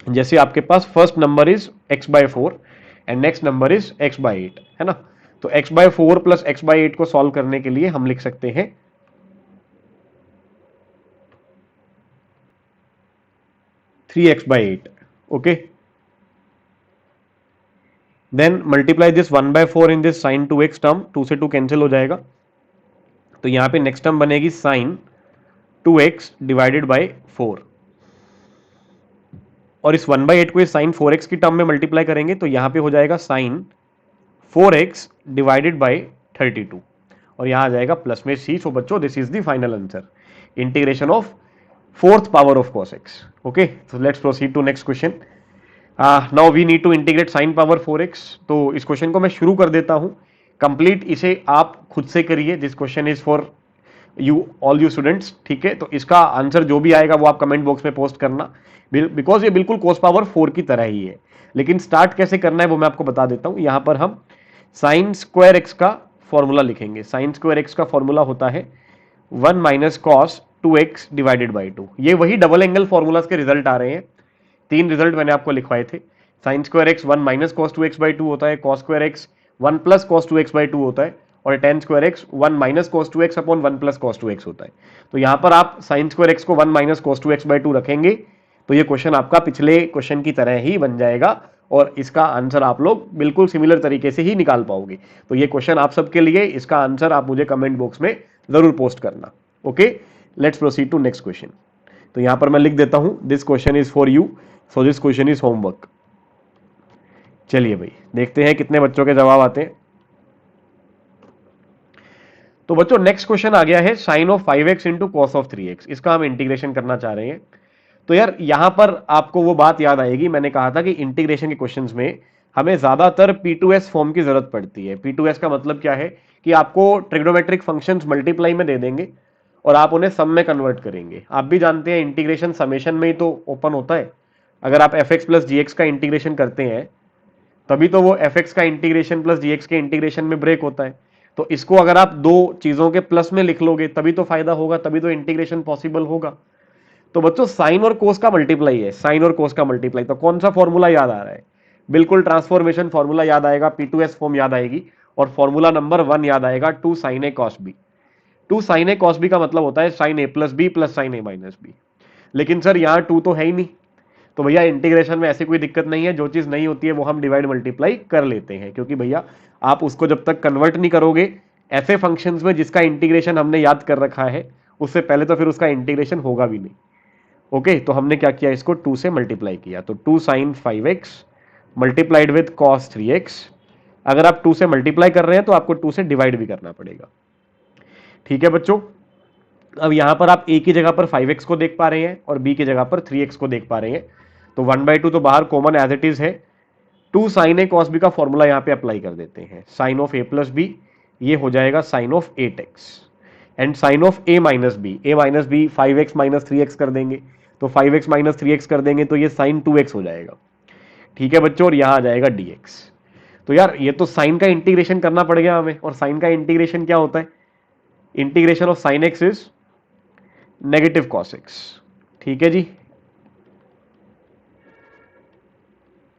जैसे आपके पास first number is x/4 and next number is x/8, है ना। तो x/4 प्लस x/8 को सॉल्व करने के लिए हम लिख सकते हैं 3x/8। Okay, then multiply this 1/4 in this sine 2x term, 2 से 2 कैंसिल हो जाएगा, तो यहां पे नेक्स्ट टर्म बनेगी साइन 2x डिवाइडेड बाई 4, और इस 1/8 को इस साइन 4x की टर्म में मल्टीप्लाई करेंगे तो यहां पे हो जाएगा साइन 4x डिवाइडेड बाई 32, और यहां आ जाएगा प्लस में c। सो बच्चों this is the final answer, integration of 4th power of cos x। Okay, so let's proceed to next question. Now we need to integrate sine power 4x। तो इस question को मैं शुरू कर देता हूं, कंप्लीट इसे आप खुद से करिए। This question is for you all you students. ठीक है, तो इसका आंसर जो भी आएगा वो आप कमेंट बॉक्स में पोस्ट करना, बिकॉज ये बिल्कुल cos पावर 4 की तरह ही है। लेकिन स्टार्ट कैसे करना है वो मैं आपको बता देता हूं। यहां पर हम साइन स्क्वायर एक्स का फॉर्मूला लिखेंगे। साइन स्क्वायर एक्स का फॉर्मूला होता है 1 minus cos 2x divided by 2। ये वही डबल एंगल फॉर्मूलाज के रिजल्ट आ रहे हैं, 3 रिजल्ट मैंने आपको लिखवाए थे। Sine square x 1 minus cos 2x by 2 होता है, cos square x 1 plus cos 2x by 2 होता है, और ten square x 1 minus cos 2x upon 1 plus cos 2x होता है। तो यहां पर आप साइन स्क्वायर एक्स को 1 माइनस कॉस 2x बाई 2 रखेंगे तो ये क्वेश्चन आपका पिछले क्वेश्चन की तरह ही बन जाएगा, और इसका आंसर आप लोग बिल्कुल सिमिलर तरीके से ही निकाल पाओगे। तो ये क्वेश्चन आप सबके लिए, इसका आंसर आप मुझे कमेंट बॉक्स में जरूर पोस्ट करना। Okay, let's proceed to next question. तो यहां पर मैं लिख देता हूं this question is for you. So this question is homework. चलिए भाई देखते हैं कितने बच्चों के जवाब आते हैं। तो बच्चों नेक्स्ट क्वेश्चन आ गया है sine of 5x into cos of 3x, इसका हम इंटीग्रेशन करना चाह रहे हैं। तो यार यहां पर आपको वो बात याद आएगी, मैंने कहा था कि इंटीग्रेशन के क्वेश्चंस में हमें ज्यादातर P2S फॉर्म की जरूरत पड़ती है। P2S का मतलब क्या है कि आपको ट्रिग्नोमेट्रिक फंक्शंस मल्टीप्लाई में दे देंगे और आप उन्हें सम में कन्वर्ट करेंगे। आप भी जानते हैं इंटीग्रेशन समेशन में ही तो ओपन होता है। अगर आप fx प्लस gx का इंटीग्रेशन करते हैं तभी तो वो fx का इंटीग्रेशन प्लस gx के इंटीग्रेशन में ब्रेक होता है। तो इसको अगर आप दो चीजों के प्लस में लिख लोगे तभी तो फायदा होगा, तभी तो इंटीग्रेशन पॉसिबल होगा। तो बच्चों साइन और कोस का मल्टीप्लाई है, साइन और कोस का मल्टीप्लाई। तो कौन सा फॉर्मूला याद आ रहा है? बिल्कुल ट्रांसफॉर्मेशन फॉर्मूला याद आएगा, P2S फॉर्म याद आएगी और फॉर्मूला नंबर 1 याद आएगा, 2 sin a cos b। 2 sin a cos b का मतलब होता है sin a plus B plus sin a minus b. लेकिन सर यहाँ 2 तो है ही नहीं, तो भैया इंटीग्रेशन में ऐसी कोई दिक्कत नहीं है, जो चीज नहीं होती है वो हम डिवाइड मल्टीप्लाई कर लेते हैं, क्योंकि भैया आप उसको जब तक कन्वर्ट नहीं करोगे ऐसे फंक्शंस में जिसका इंटीग्रेशन हमने याद कर रखा है उससे पहले तो फिर उसका इंटीग्रेशन होगा भी नहीं। ओके, तो हमने क्या किया, इसको 2 से मल्टीप्लाई किया, तो 2 sin 5x multiplied with cos 3x। अगर आप 2 से मल्टीप्लाई कर रहे हैं तो आपको 2 से डिवाइड भी करना पड़ेगा। ठीक है बच्चों, अब यहां पर आप a की जगह पर 5x को देख पा रहे हैं और b की जगह पर 3x को देख पा रहे हैं। तो 1/2 तो बाहर कॉमन एज इट इज है। 2 sin a cos b का फॉर्मूला यहां पे अप्लाई कर देते हैं, sine of a plus b, ये हो जाएगा sine of 8x and sine of a minus b 5x minus 3x कर देंगे, तो 5x माइनस 3x कर देंगे तो ये साइन 2x हो जाएगा। ठीक है बच्चों, और यहां आ जाएगा dx। तो यार ये तो साइन का इंटीग्रेशन करना पड़ गया हमें, और साइन का इंटीग्रेशन क्या होता है? Integration of sine x is negative cos x। ठीक है जी,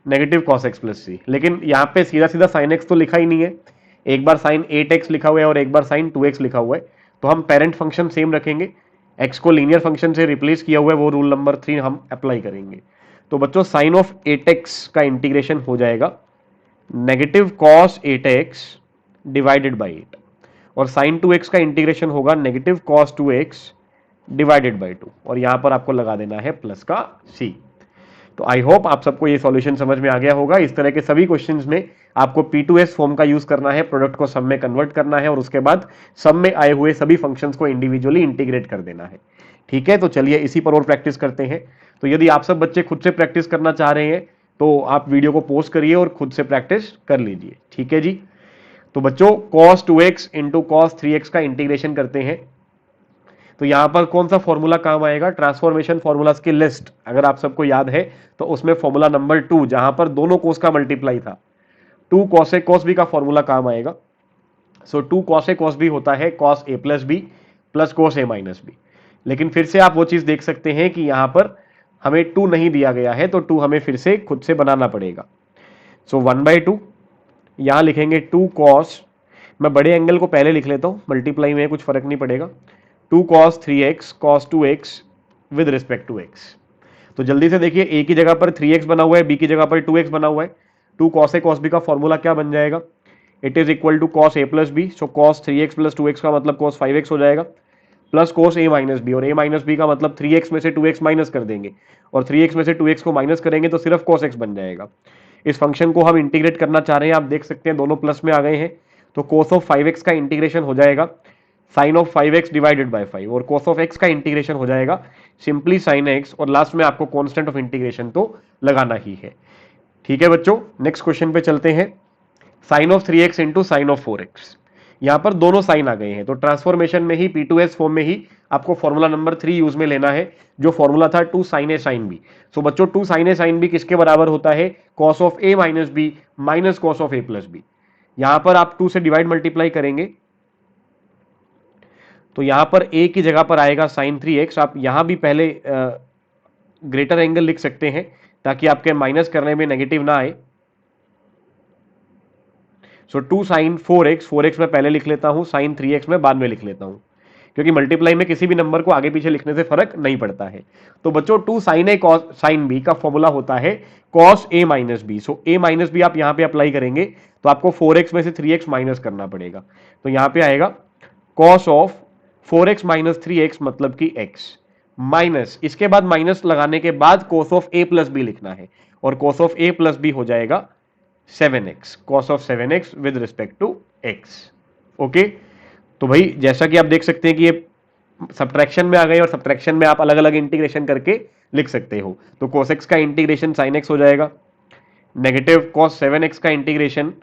नेगेटिव कॉस x प्लस सी। लेकिन यहां पे सीधा सीधा साइन x तो लिखा ही नहीं है, एक बार साइन 8x लिखा हुआ है और एक बार साइन 2x लिखा हुआ है। तो हम पेरेंट फंक्शन सेम रखेंगे, x को लीनियर फंक्शन से रिप्लेस किया हुआ है, वो रूल नंबर 3 हम अप्लाई करेंगे। तो बच्चों साइन ऑफ 8x का इंटीग्रेशन हो जाएगा negative cos 8x divided by 8, और साइन 2x का इंटीग्रेशन होगा negative cos 2x divided by 2, और यहां पर आपको लगा देना है प्लस का c। तो आई होप आप सबको ये सॉल्यूशन समझ में आ गया होगा। इस तरह के सभी क्वेश्चंस में आपको P2S फॉर्म का यूज करना है, प्रोडक्ट को सम में कन्वर्ट करना है और उसके बाद सम में आए हुए सभी फंक्शंस को इंडिविजुअली इंटीग्रेट कर देना है। ठीक है, तो चलिए इसी पर और प्रैक्टिस करते हैं। तो यदि आप सब बच्चे खुद से प्रैक्टिस करना चाह रहे हैं तो आप वीडियो को पॉज करिए और खुद से प्रैक्टिस कर लीजिए। ठीक है जी, तो बच्चों cos 2x into cos 3x का इंटीग्रेशन करते हैं। तो यहां पर कौन सा फॉर्मूला काम आएगा? ट्रांसफॉर्मेशन फॉर्मूलाज की लिस्ट अगर आप सबको याद है तो उसमें फॉर्मूला नंबर 2 जहां पर दोनों कोस का मल्टीप्लाई था, 2 cos a cos b का फॉर्मूला काम आएगा। सो 2 cos a cos b होता है cos a plus B plus cos a minus b. लेकिन फिर से आप वो चीज देख सकते हैं कि यहां पर हमें 2 नहीं दिया गया है, तो 2 हमें फिर से खुद से बनाना पड़ेगा। सो 1/2 यहां लिखेंगे 2 cos, मैं बड़े एंगल को पहले लिख लेता हूं, मल्टीप्लाई में कुछ फर्क नहीं पड़ेगा, 2 cos 3x cos 2x with respect to x। तो जल्दी से देखिए, a की जगह पर 3x बना हुआ है, b की जगह पर 2x बना हुआ है। 2 cos a cos b का फॉर्मूला क्या बन जाएगा? It is equal to cos a plus b, so cos 3x plus 2x का मतलब cos 5x हो जाएगा, plus cos a minus b, और a माइनस बी का मतलब 3x में से 2x माइनस कर देंगे, और 3x में से 2x को माइनस करेंगे तो सिर्फ cos x बन जाएगा। इस फंक्शन को हम इंटीग्रेट करना चाह रहे हैं, आप देख सकते हैं दोनों प्लस में आ गए हैं। तो cos ऑफ 5x का इंटीग्रेशन हो जाएगा sine of 5x divided by 5, और cos ऑफ x का इंटीग्रेशन हो जाएगा सिंपली साइन x, और लास्ट में आपको कांस्टेंट ऑफ इंटीग्रेशन तो लगाना ही है। ठीक है बच्चों, नेक्स्ट क्वेश्चन पे चलते हैं। Sine of 3x into sine of 4x, यहां पर दोनों साइन आ गए हैं, तो ट्रांसफॉर्मेशन में ही P2S फॉर्म में ही आपको फॉर्मूला नंबर 3 यूज में लेना है, जो फॉर्मूला था 2 sin a sin b। सो बच्चों 2 sin a sin b किसके बराबर होता है? cos of a minus b minus cos of a plus b. यहां पर आप 2 से डिवाइड मल्टीप्लाई करेंगे तो यहां पर a की जगह पर आएगा साइन 3x। आप यहां भी पहले ग्रेटर एंगल लिख सकते हैं ताकि आपके माइनस करने में नेगेटिव ना आए। सो 2 sin 4x में पहले लिख लेता हूं, साइन 3x में बाद में लिख लेता हूं, क्योंकि मल्टीप्लाई में किसी भी नंबर को आगे पीछे लिखने से फर्क नहीं पड़ता है। तो बच्चों 2 sin a cos sin b का फॉर्मूला होता है cos a minus b. So a minus b आप यहां पे अप्लाई करेंगे तो आपको 4x में से 3x माइनस करना पड़ेगा, तो यहां पे आएगा cos of 4x minus 3x मतलब कि x माइनस, इसके बाद माइनस लगाने के बाद cos of a plus b लिखना है, और cos of a plus b हो जाएगा 7x, cos of 7x with respect to x। Okay, तो भाई जैसा कि आप देख सकते हैं कि ये सब्ट्रैक्शन में आ गए, और सब्ट्रैक्शन में आप अलग अलग इंटीग्रेशन करके लिख सकते हो। तो cos x का इंटीग्रेशन sin x हो जाएगा, नेगेटिव cos 7x का इंटीग्रेशन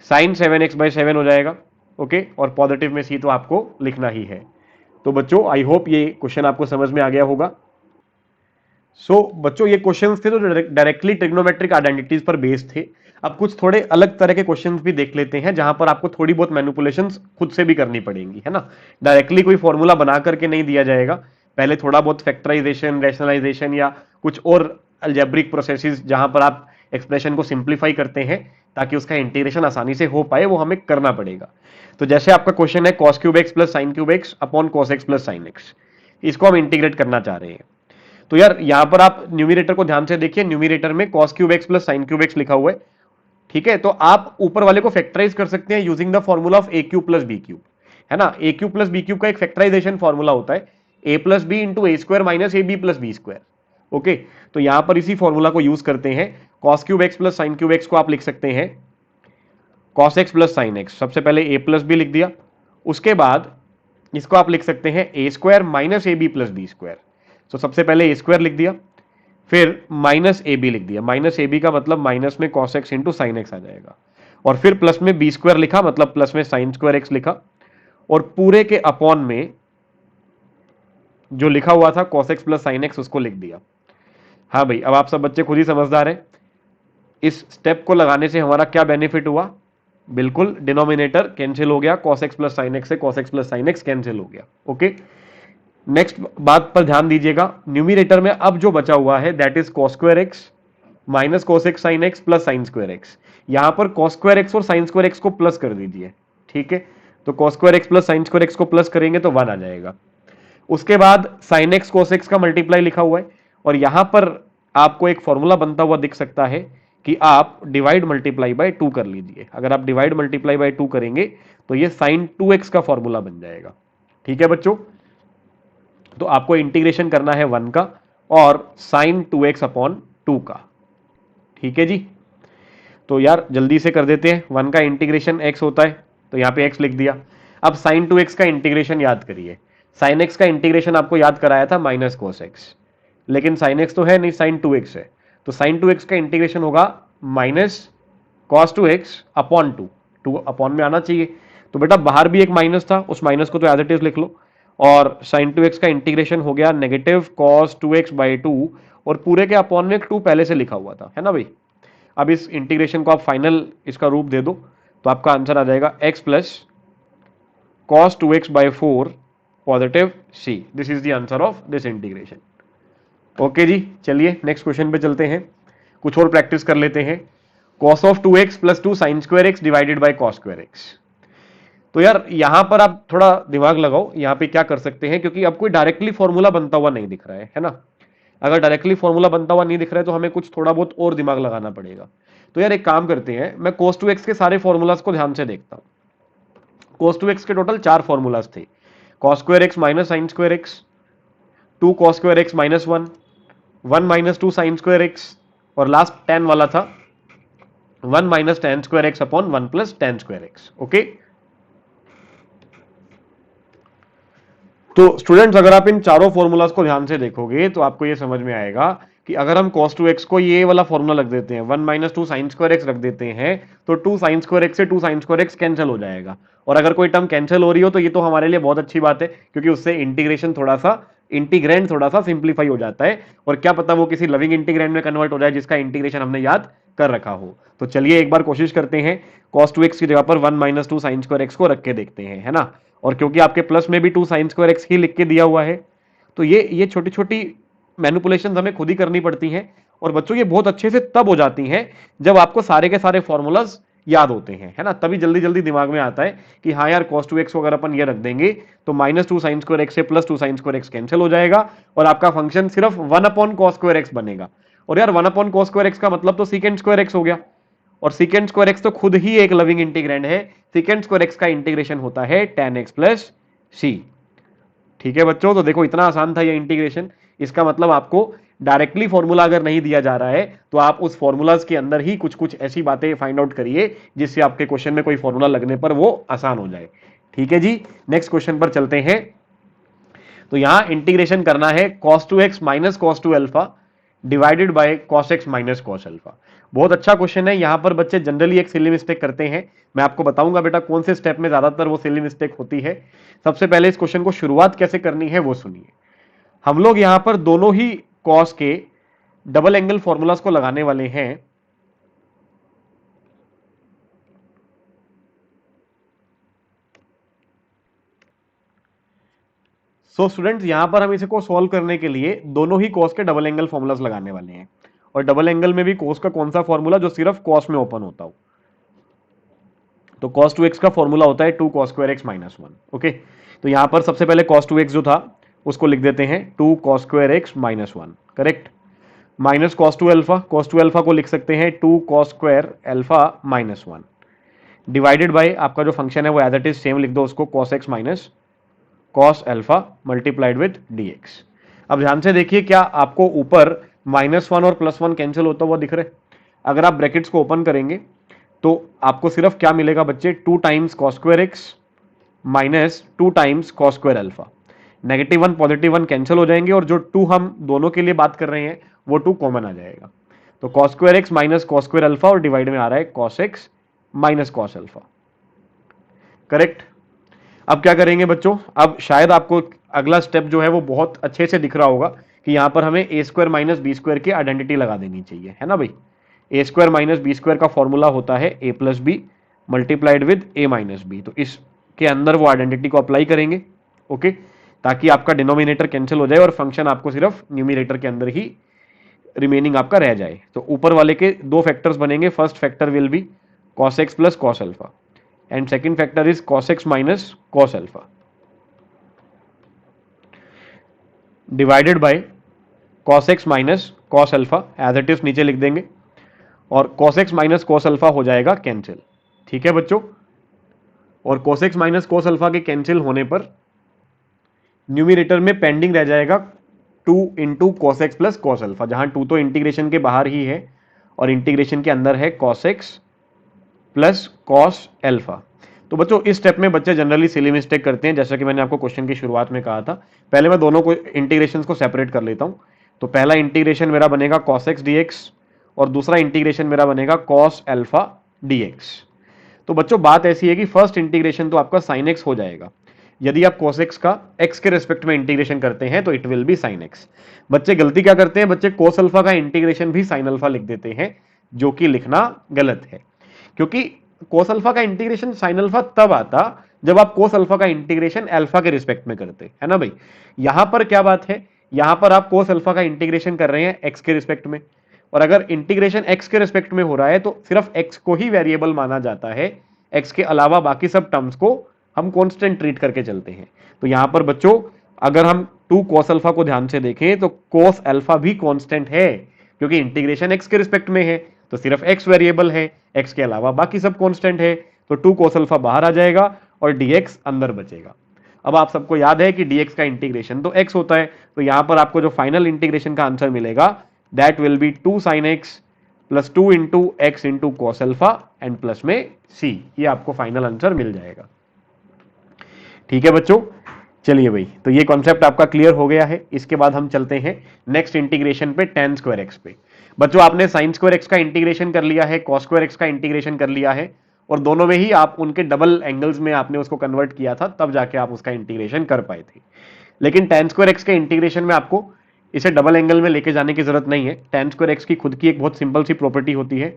sin 7x/7 हो जाएगा। ओके, और पॉजिटिव में c तो आपको लिखना ही है। तो बच्चों आई होप ये क्वेश्चन आपको समझ में आ गया होगा। बच्चों ये क्वेश्चन थे तो डायरेक्टली ट्रिग्नोमेट्रिक आइडेंटिटीज पर बेस्ड थे। अब कुछ थोड़े अलग तरह के क्वेश्चंस भी देख लेते हैं, जहां पर आपको थोड़ी बहुत मैनिपुलेशंस खुद से भी करनी पड़ेंगी, है ना। डायरेक्टली कोई फॉर्मूला बना करके नहीं दिया जाएगा, पहले थोड़ा बहुत फैक्टराइजेशन, रैशनलाइजेशन या कुछ और अलजेब्रिक प्रोसेसेस जहां पर आप एक्सप्रेशन को सिंप्लीफाई करते हैं ताकि उसका इंटीग्रेशन आसानी से हो पाए, वो हमें करना पड़ेगा। तो जैसे आपका क्वेश्चन है cos cube x plus sine cube x upon cos x plus sine x, इसको हम इंटीग्रेट करना चाह रहे हैं। तो यार यहां पर आप न्यूमिरेटर को ध्यान से देखिए, न्यूमिरेटर में cos cube x plus sine cube x लिखा हुआ है, ठीक है। तो आप ऊपर वाले को फैक्टराइज कर सकते हैं using the formula of A cube plus B cube, है ना। A cube plus B cube का एक फैक्टराइजेशन फॉर्मूला होता है A plus B into A square minus A B plus B square. Okay, तो यहां पर इसी फॉर्मूला को यूज करते हैं। cos cube x plus sine cube x को आप लिख सकते हैं cos x plus sine x, सबसे पहले ए प्लस बी लिख दिया, उसके बाद इसको आप लिख सकते हैं A square minus A B plus B square. तो सबसे पहले ए स्क्वायर लिख दिया, फिर माइनस ए बी लिख दिया, माइनस ए बी का मतलब माइनस में cos X into sine X आ जाएगा, और फिर प्लस में बी स्क्वायर लिखा, मतलब प्लस में साइन स्क्वायर एक्स लिखा, और पूरे के अपॉन में जो लिखा हुआ था cos x plus sine x उसको लिख दिया। हाँ भाई, अब आप सब बच्चे खुद ही समझदार हैं। इस स्टेप को लगाने से हमारा क्या बेनिफिट हुआ, बिल्कुल डिनोमिनेटर कैंसिल हो गया, cos x plus sine x से cos x plus sine x cancel हो गया। ओके, नेक्स्ट बात पर ध्यान दीजिएगा, न्यूमिरेटर में अब जो बचा हुआ है that is cos square x minus cos x sine x plus sine square x. यहां पर cos स्क्वायर एक्स और साइन स्क्वायर एक्स को प्लस कर दीजिए, ठीक है। तो cos square x plus sine square x को प्लस करेंगे तो 1 आ जाएगा। उसके बाद साइन एक्स cos एक्स का मल्टीप्लाई लिखा हुआ है, और यहां पर आपको एक फॉर्मूला बनता हुआ दिख सकता है कि आप डिवाइड मल्टीप्लाई बाय 2 कर लीजिए। अगर आप डिवाइड मल्टीप्लाई बाय 2 करेंगे तो ये साइन 2x का फॉर्मूला बन जाएगा, ठीक है बच्चों। तो आपको इंटीग्रेशन करना है 1 का और साइन 2x अपॉन 2 का, ठीक है जी। तो यार जल्दी से कर देते हैं, 1 का इंटीग्रेशन x होता है, तो यहां पे x लिख दिया। अब साइन 2x का इंटीग्रेशन याद करिए, साइन x का इंटीग्रेशन आपको याद कराया था माइनस cos x, लेकिन साइन x तो है नहीं, साइन 2x है, तो साइन 2x का इंटीग्रेशन होगा minus cos 2x upon 2 upon में आना चाहिए। तो बेटा बाहर भी एक माइनस था, उस माइनस को तो एज इट इज लिख लो, और साइन 2x का इंटीग्रेशन हो गया नेगेटिव cos 2x/2, और पूरे के अपॉन में 2 पहले से लिखा हुआ था, है ना भाई। अब इस इंटीग्रेशन को आप फाइनल इसका रूप दे दो तो आपका आंसर आ जाएगा x plus cos 2x/4 positive c। This is the answer of this integration. Okay जी, चलिए नेक्स्ट क्वेश्चन पे चलते हैं, कुछ और प्रैक्टिस कर लेते हैं। cos of 2x plus 2 sine square x divided bye cos square x. तो यार यहां पर आप थोड़ा दिमाग लगाओ, यहां पे क्या कर सकते हैं, क्योंकि अब कोई डायरेक्टली फॉर्मूला बनता हुआ नहीं दिख रहा है ना। अगर डायरेक्टली फॉर्मूला बनता हुआ नहीं दिख रहा है तो हमें कुछ थोड़ा बहुत और दिमाग लगाना पड़ेगा। तो यार एक काम करते हैं, मैं cos 2x के सारे फॉर्मूलाज को ध्यान से देखता हूं। cos 2x के टोटल 4 फॉर्मूलाज थे, cos square x minus sine square x, 2 cos square x minus 1, 1 minus 2 sine square x, और लास्ट 10 वाला था 1 minus tan square x upon 1 plus tan square x. Okay, तो स्टूडेंट्स अगर आप इन चारों formulas को ध्यान से देखोगे तो आपको ये समझ में आएगा कि अगर हम cos 2x को ये वाला फॉर्मूला रख देते हैं, 1 माइनस 2 साइन स्क्वायर एक्स रख देते हैं, तो 2 साइन स्क्वायर एक्स से 2 साइन स्क्वायर एक्स कैंसिल हो जाएगा। और अगर कोई टर्म कैंसिल हो रही हो तो ये तो हमारे लिए बहुत अच्छी बात है, क्योंकि उससे इंटीग्रेशन थोड़ा सा, इंटीग्रैंड थोड़ा सा सिंप्लीफाई हो जाता है, और क्या पता वो किसी लविंग इंटीग्रैंड में कन्वर्ट हो जाए जिसका इंटीग्रेशन हमने याद कर रखा हो। तो चलिए एक बार कोशिश करते हैं, cos 2x की जगह पर 1 माइनस 2 साइन स्क्वायर एक्स को रख के देखते हैं, है ना। और क्योंकि आपके प्लस में भी 2 साइन स्क्वायर एक्स ही लिख के दिया हुआ है, तो ये छोटी छोटी मैनिपुलेशन हमें खुद ही करनी पड़ती हैं। और बच्चों ये बहुत अच्छे से तब हो जाती हैं जब आपको सारे के सारे फॉर्मूलाज याद होते हैं, है ना, तभी जल्दी जल्दी दिमाग में आता है कि हाँ यार cos 2x को अगर अपन ये रख देंगे तो माइनस 2 साइन स्क्वायर एक्स से plus 2 sine square x cancel हो जाएगा, और आपका फंक्शन सिर्फ 1 अपॉन cos स्क्वायर एक्स बनेगा। और यार 1 अपॉन cos स्क्वायर एक्स का मतलब तो सीकेंड स्क्वायर एक्स हो गया, और सीकेंड स्क्वायर एक्स तो खुद ही एक लविंग इंटीग्रैंड है। सीकेंड स्क्वायर एक्स का इंटीग्रेशन होता है tan x प्लस c। ठीक है बच्चों, तो देखो इतना आसान था ये इंटीग्रेशन। इसका मतलब आपको डायरेक्टली फॉर्मूला अगर नहीं दिया जा रहा है तो आप उस फॉर्मूलाज के अंदर ही कुछ कुछ ऐसी बातें फाइंड आउट करिए जिससे आपके क्वेश्चन में कोई फॉर्मूला लगने पर वो आसान हो जाए। ठीक है जी, नेक्स्ट क्वेश्चन पर चलते हैं। तो यहां इंटीग्रेशन करना है cos 2x minus cos 2 alpha divided by cos x minus cos alpha. बहुत अच्छा क्वेश्चन है। यहां पर बच्चे जनरली एक सिली मिस्टेक करते हैं, मैं आपको बताऊंगा बेटा कौन से स्टेप में ज्यादातर वो सिली मिस्टेक होती है। सबसे पहले इस क्वेश्चन को शुरुआत कैसे करनी है वो सुनिए। हम लोग यहां पर दोनों ही cos के डबल एंगल फॉर्मूलाज को लगाने वाले हैं। सो स्टूडेंट्स, यहां पर हम इसको सॉल्व करने के लिए दोनों ही cos के डबल एंगल फॉर्मूलाज लगाने वाले हैं। और डबल एंगल में भी cos का कौन सा फॉर्मूला जो सिर्फ cos में ओपन होता हो, तो cos 2x का फॉर्मूला होता है 2 cos square x minus 1। Okay, तो यहां पर सबसे पहले cos 2x जो था उसको लिख देते हैं 2 cos square x minus 1, correct. Minus cos 2 alpha, cos 2 alpha को लिख सकते हैं 2 cos square alpha minus 1 divided by आपका जो फंक्शन है वो एज इट इज सेम लिख दो उसको cos x minus cos alpha multiplied with dx। अब ध्यान से देखिए, क्या आपको ऊपर -1 और +1 कैंसिल होता हुआ दिख रहा है? अगर आप ब्रैकेट्स को ओपन करेंगे तो आपको सिर्फ क्या मिलेगा बच्चे, 2 times cos square x minus 2 times cos square alpha. Negative 1 positive 1 cancel हो जाएंगे और जो 2 हम दोनों के लिए बात कर रहे हैं वो 2 कॉमन आ जाएगा। तो cos square x minus cos square alpha और डिवाइड में आ रहा है cos x minus cos alpha, correct. अब क्या करेंगे बच्चों, अब शायद आपको अगला स्टेप जो है वो बहुत अच्छे से दिख रहा होगा कि यहां पर हमें A square minus B square की आइडेंटिटी लगा देनी चाहिए, है ना भाई। A square minus B square का फॉर्मूला होता है A plus B multiplied with A minus B. तो इसके अंदर वो आइडेंटिटी को अप्लाई करेंगे, ओके, ताकि आपका डिनोमिनेटर कैंसिल हो जाए और फंक्शन आपको सिर्फ न्यूमिनेटर के अंदर ही रिमेनिंग आपका रह जाए। तो ऊपर वाले के दो फैक्टर्स बनेंगे, first factor will be cos x plus cos alpha and second factor is cos x minus cos alpha divided by cos x minus cos alpha as it is नीचे लिख देंगे और cos x minus cos alpha हो जाएगा cancel. ठीक है बच्चों, और cos x minus cos alpha के कैंसिल होने पर न्यूमिनेटर में पेंडिंग रह जाएगा 2 into cos x plus cos alpha, जहां 2 तो इंटीग्रेशन के बाहर ही है और इंटीग्रेशन के अंदर है cos x plus cos alpha. तो बच्चों इस स्टेप में बच्चे जनरली सिली मिस्टेक करते हैं, जैसा कि मैंने आपको क्वेश्चन की शुरुआत में कहा था। पहले मैं दोनों को इंटीग्रेशंस को सेपरेट कर लेता हूं। तो पहला इंटीग्रेशन मेरा बनेगा cos x dx और दूसरा इंटीग्रेशन मेरा बनेगा cos अल्फा dx। तो बच्चों बात ऐसी है कि फर्स्ट इंटीग्रेशन तो आपका sin x हो जाएगा। यदि आप cos x का x के रेस्पेक्ट में इंटीग्रेशन करते हैं तो it will be sin x। बच्चे गलती क्या करते हैं, बच्चे cos अल्फा का इंटीग्रेशन भी sin अल्फा लिख देते हैं, जो कि लिखना गलत है, क्योंकि cos अल्फा का इंटीग्रेशन sin अल्फा तब आता जब आप cos अल्फा का इंटीग्रेशन अल्फा के रिस्पेक्ट में करते, है ना भाई। यहां पर क्या बात है, यहां पर आप cos अल्फा का इंटीग्रेशन कर रहे हैं x के रिस्पेक्ट में, और अगर इंटीग्रेशन x के रिस्पेक्ट में हो रहा है तो सिर्फ x को ही वेरिएबल माना जाता है, x के अलावा बाकी सब टर्म्स को हम कांस्टेंट ट्रीट करके चलते हैं। तो यहां पर बच्चों अगर हम 2 cos अल्फा को ध्यान से देखें तो cos अल्फा भी कांस्टेंट है, क्योंकि इंटीग्रेशन x के रिस्पेक्ट में है तो सिर्फ x वेरिएबल है, x के अलावा बाकी सब कांस्टेंट है। तो 2 cos अल्फा बाहर आ जाएगा और dx अंदर बचेगा। अब आप सबको याद है कि dx का इंटीग्रेशन तो x होता है, तो यहां पर आपको जो फाइनल इंटीग्रेशन का आंसर मिलेगा that will B 2 sin x plus 2 into x into cos alpha and plus में c। ये आपको फाइनल आंसर मिल जाएगा। ठीक है बच्चों, चलिए भाई, तो ये कॉन्सेप्ट आपका क्लियर हो गया है। इसके बाद हम चलते हैं नेक्स्ट इंटीग्रेशन पे, tan स्क्वायर x पे। बच्चों आपने sin स्क्वायर x का इंटीग्रेशन कर लिया है, cos स्क्वायर x का इंटीग्रेशन कर लिया है, और दोनों में ही आप उनके डबल एंगल्स में आपने उसको कन्वर्ट किया था, तब जाके आप उसका इंटीग्रेशन कर पाए थे। लेकिन tan स्क्वायर x के इंटीग्रेशन में आपको इसे डबल एंगल में लेके जाने की जरूरत नहीं है। tan स्क्वायर x की खुद की एक बहुत सिंपल सी प्रॉपर्टी होती है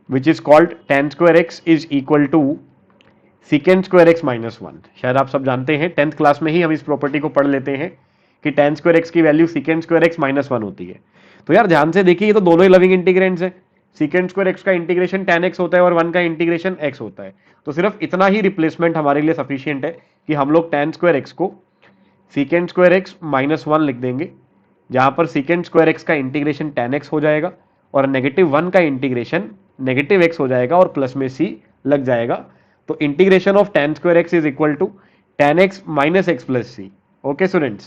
which is called tan square x is equal to secant square x minus 1। शायद आप सब जानते हैं, 10th क्लास में ही हम इस प्रॉपर्टी को पढ़ लेते हैं कि tan स्क्वायर एक्स की वैल्यू सीकेंड स्क्वायर एक्स माइनस 1 होती है। तो यार ध्यान से देखिए, ये तो दोनों ही लविंग इंटीग्रेंट्स है। सीकेंड स्क्वायर एक्स का इंटीग्रेशन tan x होता है और 1 का इंटीग्रेशन x होता है। तो सिर्फ इतना ही रिप्लेसमेंट हमारे लिए सफिशियंट है कि हम लोग tan स्क्वायर एक्स को सीकेंड स्क्वायर एक्स माइनस 1 लिख देंगे, जहां पर सीकेंड स्क्वायर एक्स का इंटीग्रेशन tan x हो जाएगा और -1 का इंटीग्रेशन -x हो जाएगा और प्लस में c लग जाएगा। तो integration of tan square X is equal to tan x minus X plus C. Okay students,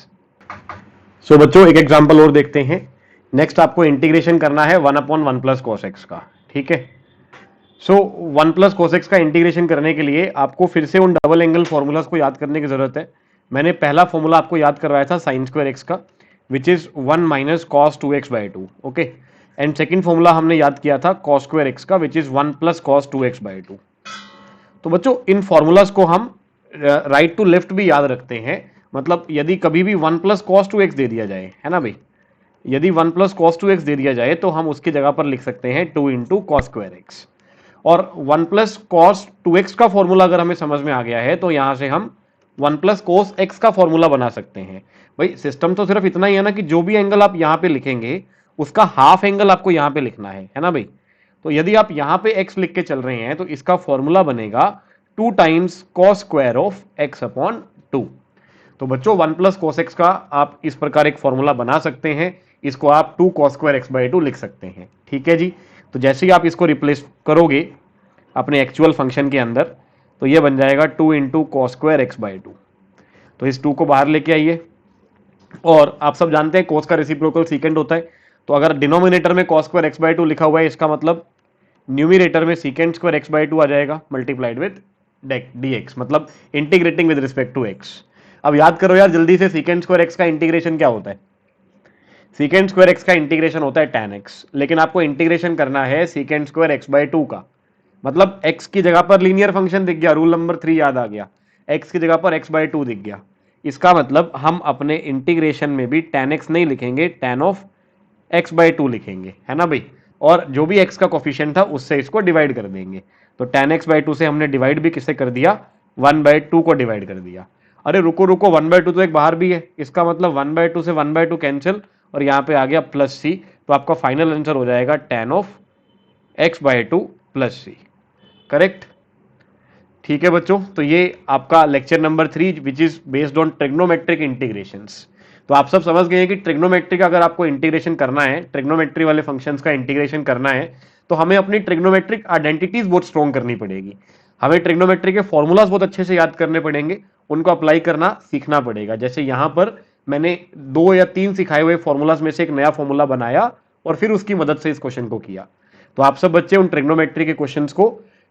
so बच्चों एक एग्जांपल और देखते हैं। नेक्स्ट आपको इंटीग्रेशन करना है 1/1 प्लस cos x का, ठीक है। सो 1 प्लस cos x का इंटीग्रेशन करने के लिए आपको फिर से उन डबल एंगल फॉर्मूलाज को याद करने की जरूरत है। मैंने पहला फॉर्मूला आपको याद करवाया था साइन स्क्वायर एक्स का, which is 1 minus cos 2x/2, okay. And second formula हमने याद किया था कॉस स्क्वायर एक्स का, which is 1 plus cos 2x/2। तो बच्चों इन फॉर्मूलाज को हम राइट टू लेफ्ट भी याद रखते हैं। मतलब यदि कभी भी 1 प्लस कॉस 2x दे दिया जाए, है ना भाई, यदि 1 प्लस कॉस 2x दे दिया जाए तो हम उसकी जगह पर लिख सकते हैं 2 इंटू कॉस स्क्वायर एक्स। और 1 प्लस कॉस 2x का फॉर्मूला अगर हमें समझ में आ गया है तो यहां से हम 1 प्लस कोस x का फॉर्मूला बना सकते हैं। भाई सिस्टम तो सिर्फ इतना ही है ना कि जो भी एंगल आप यहां पे लिखेंगे उसका हाफ एंगल आपको यहां पे लिखना है ना भाई। तो यदि आप यहां पे x लिख के चल रहे हैं तो इसका फॉर्मूला बनेगा 2 times cos square of x upon 2। तो बच्चों 1 प्लस कोस एक्स का आप इस प्रकार एक फॉर्मूला बना सकते हैं, इसको आप 2 कॉस स्क्वायर x/2 लिख सकते हैं, ठीक है जी। तो जैसे ही आप इसको रिप्लेस करोगे अपने एक्चुअल फंक्शन के अंदर तो ये बन जाएगा 2 इंटू कॉस स्क्वायर x/2। तो इस 2 को बाहर लेके आइए, और आप सब जानते हैं कोस का रेसिप्रोकल सीकेंड होता है। तो अगर डिनोमिनेटर में कॉस स्क्वायर x/2 लिखा हुआ है, इसका मतलब न्यूमिनेटर में सीकेंड स्क्वायर x/2 आ जाएगा मल्टीप्लाइड विद dx, मतलब integrating with respect to x। अब याद करो यार जल्दी से, सीकेंड स्क्वायर x का इंटीग्रेशन क्या होता है? सीकेंड स्क्वायर x का इंटीग्रेशन होता है tan x, लेकिन आपको इंटीग्रेशन करना है सीकेंड स्क्वायर x/2 का। मतलब x की जगह पर लीनियर फंक्शन दिख गया, रूल नंबर 3 याद आ गया, x की जगह पर x/2 दिख गया। इसका मतलब हम अपने इंटीग्रेशन में भी tan x नहीं लिखेंगे, tan ऑफ x/2 लिखेंगे, है ना भाई। और जो भी x का कोफिशिएंट था उससे इसको डिवाइड कर देंगे। तो tan x/2 से हमने डिवाइड भी किससे कर दिया, 1/2 को डिवाइड कर दिया। अरे रुको रुको, 1/2 तो एक बाहर भी है, इसका मतलब 1/2 से 1/2 कैंसिल, और यहाँ पे आ गया प्लस c। तो आपका फाइनल आंसर हो जाएगा tan of x/2 plus c, correct. ठीक है बच्चों, तो ये आपका lecture number 3 which is based on trigonometric integrations. तो आप सब समझ गए हैं कि ट्रिग्नोमेट्री का अगर आपको इंटीग्रेशन करना है, ट्रिग्नोमेट्री वाले फंक्शंस का इंटीग्रेशन करना है, तो हमें अपनी ट्रिग्नोमेट्रिक आइडेंटिटीज बहुत स्ट्रॉन्ग करनी पड़ेगी। हमें ट्रिग्नोमेट्री के फॉर्मूलाज बहुत अच्छे से याद करने पड़ेंगे, उनको अप्लाई करना सीखना पड़ेगा। जैसे यहां पर मैंने 2 या 3 सिखाए हुए फॉर्मूलाज में से एक नया फॉर्मूला बनाया और फिर उसकी मदद से इस क्वेश्चन को किया। तो आप सब बच्चे उन ट्रिग्नोमेट्री के क्वेश्चंस को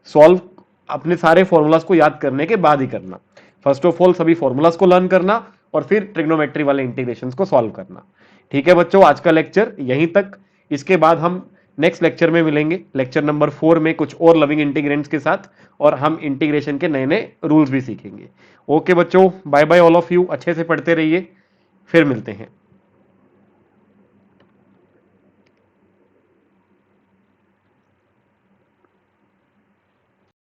सॉल्व अपने सारे फॉर्मूलाज को याद करने के बाद ही करना। फर्स्ट ऑफ ऑल सभी फॉर्मूलाज को लर्न करना और फिर ट्रिग्नोमेट्री वाले इंटीग्रेशंस को सॉल्व करना। ठीक है बच्चों, आज का लेक्चर यहीं तक। इसके बाद हम नेक्स्ट लेक्चर में मिलेंगे, लेक्चर नंबर 4 में कुछ और लविंग इंटीग्रेंट्स के साथ, और हम इंटीग्रेशन के नए नए रूल्स भी सीखेंगे। ओके बच्चों, bye bye all of you, अच्छे से पढ़ते रहिए, फिर मिलते हैं।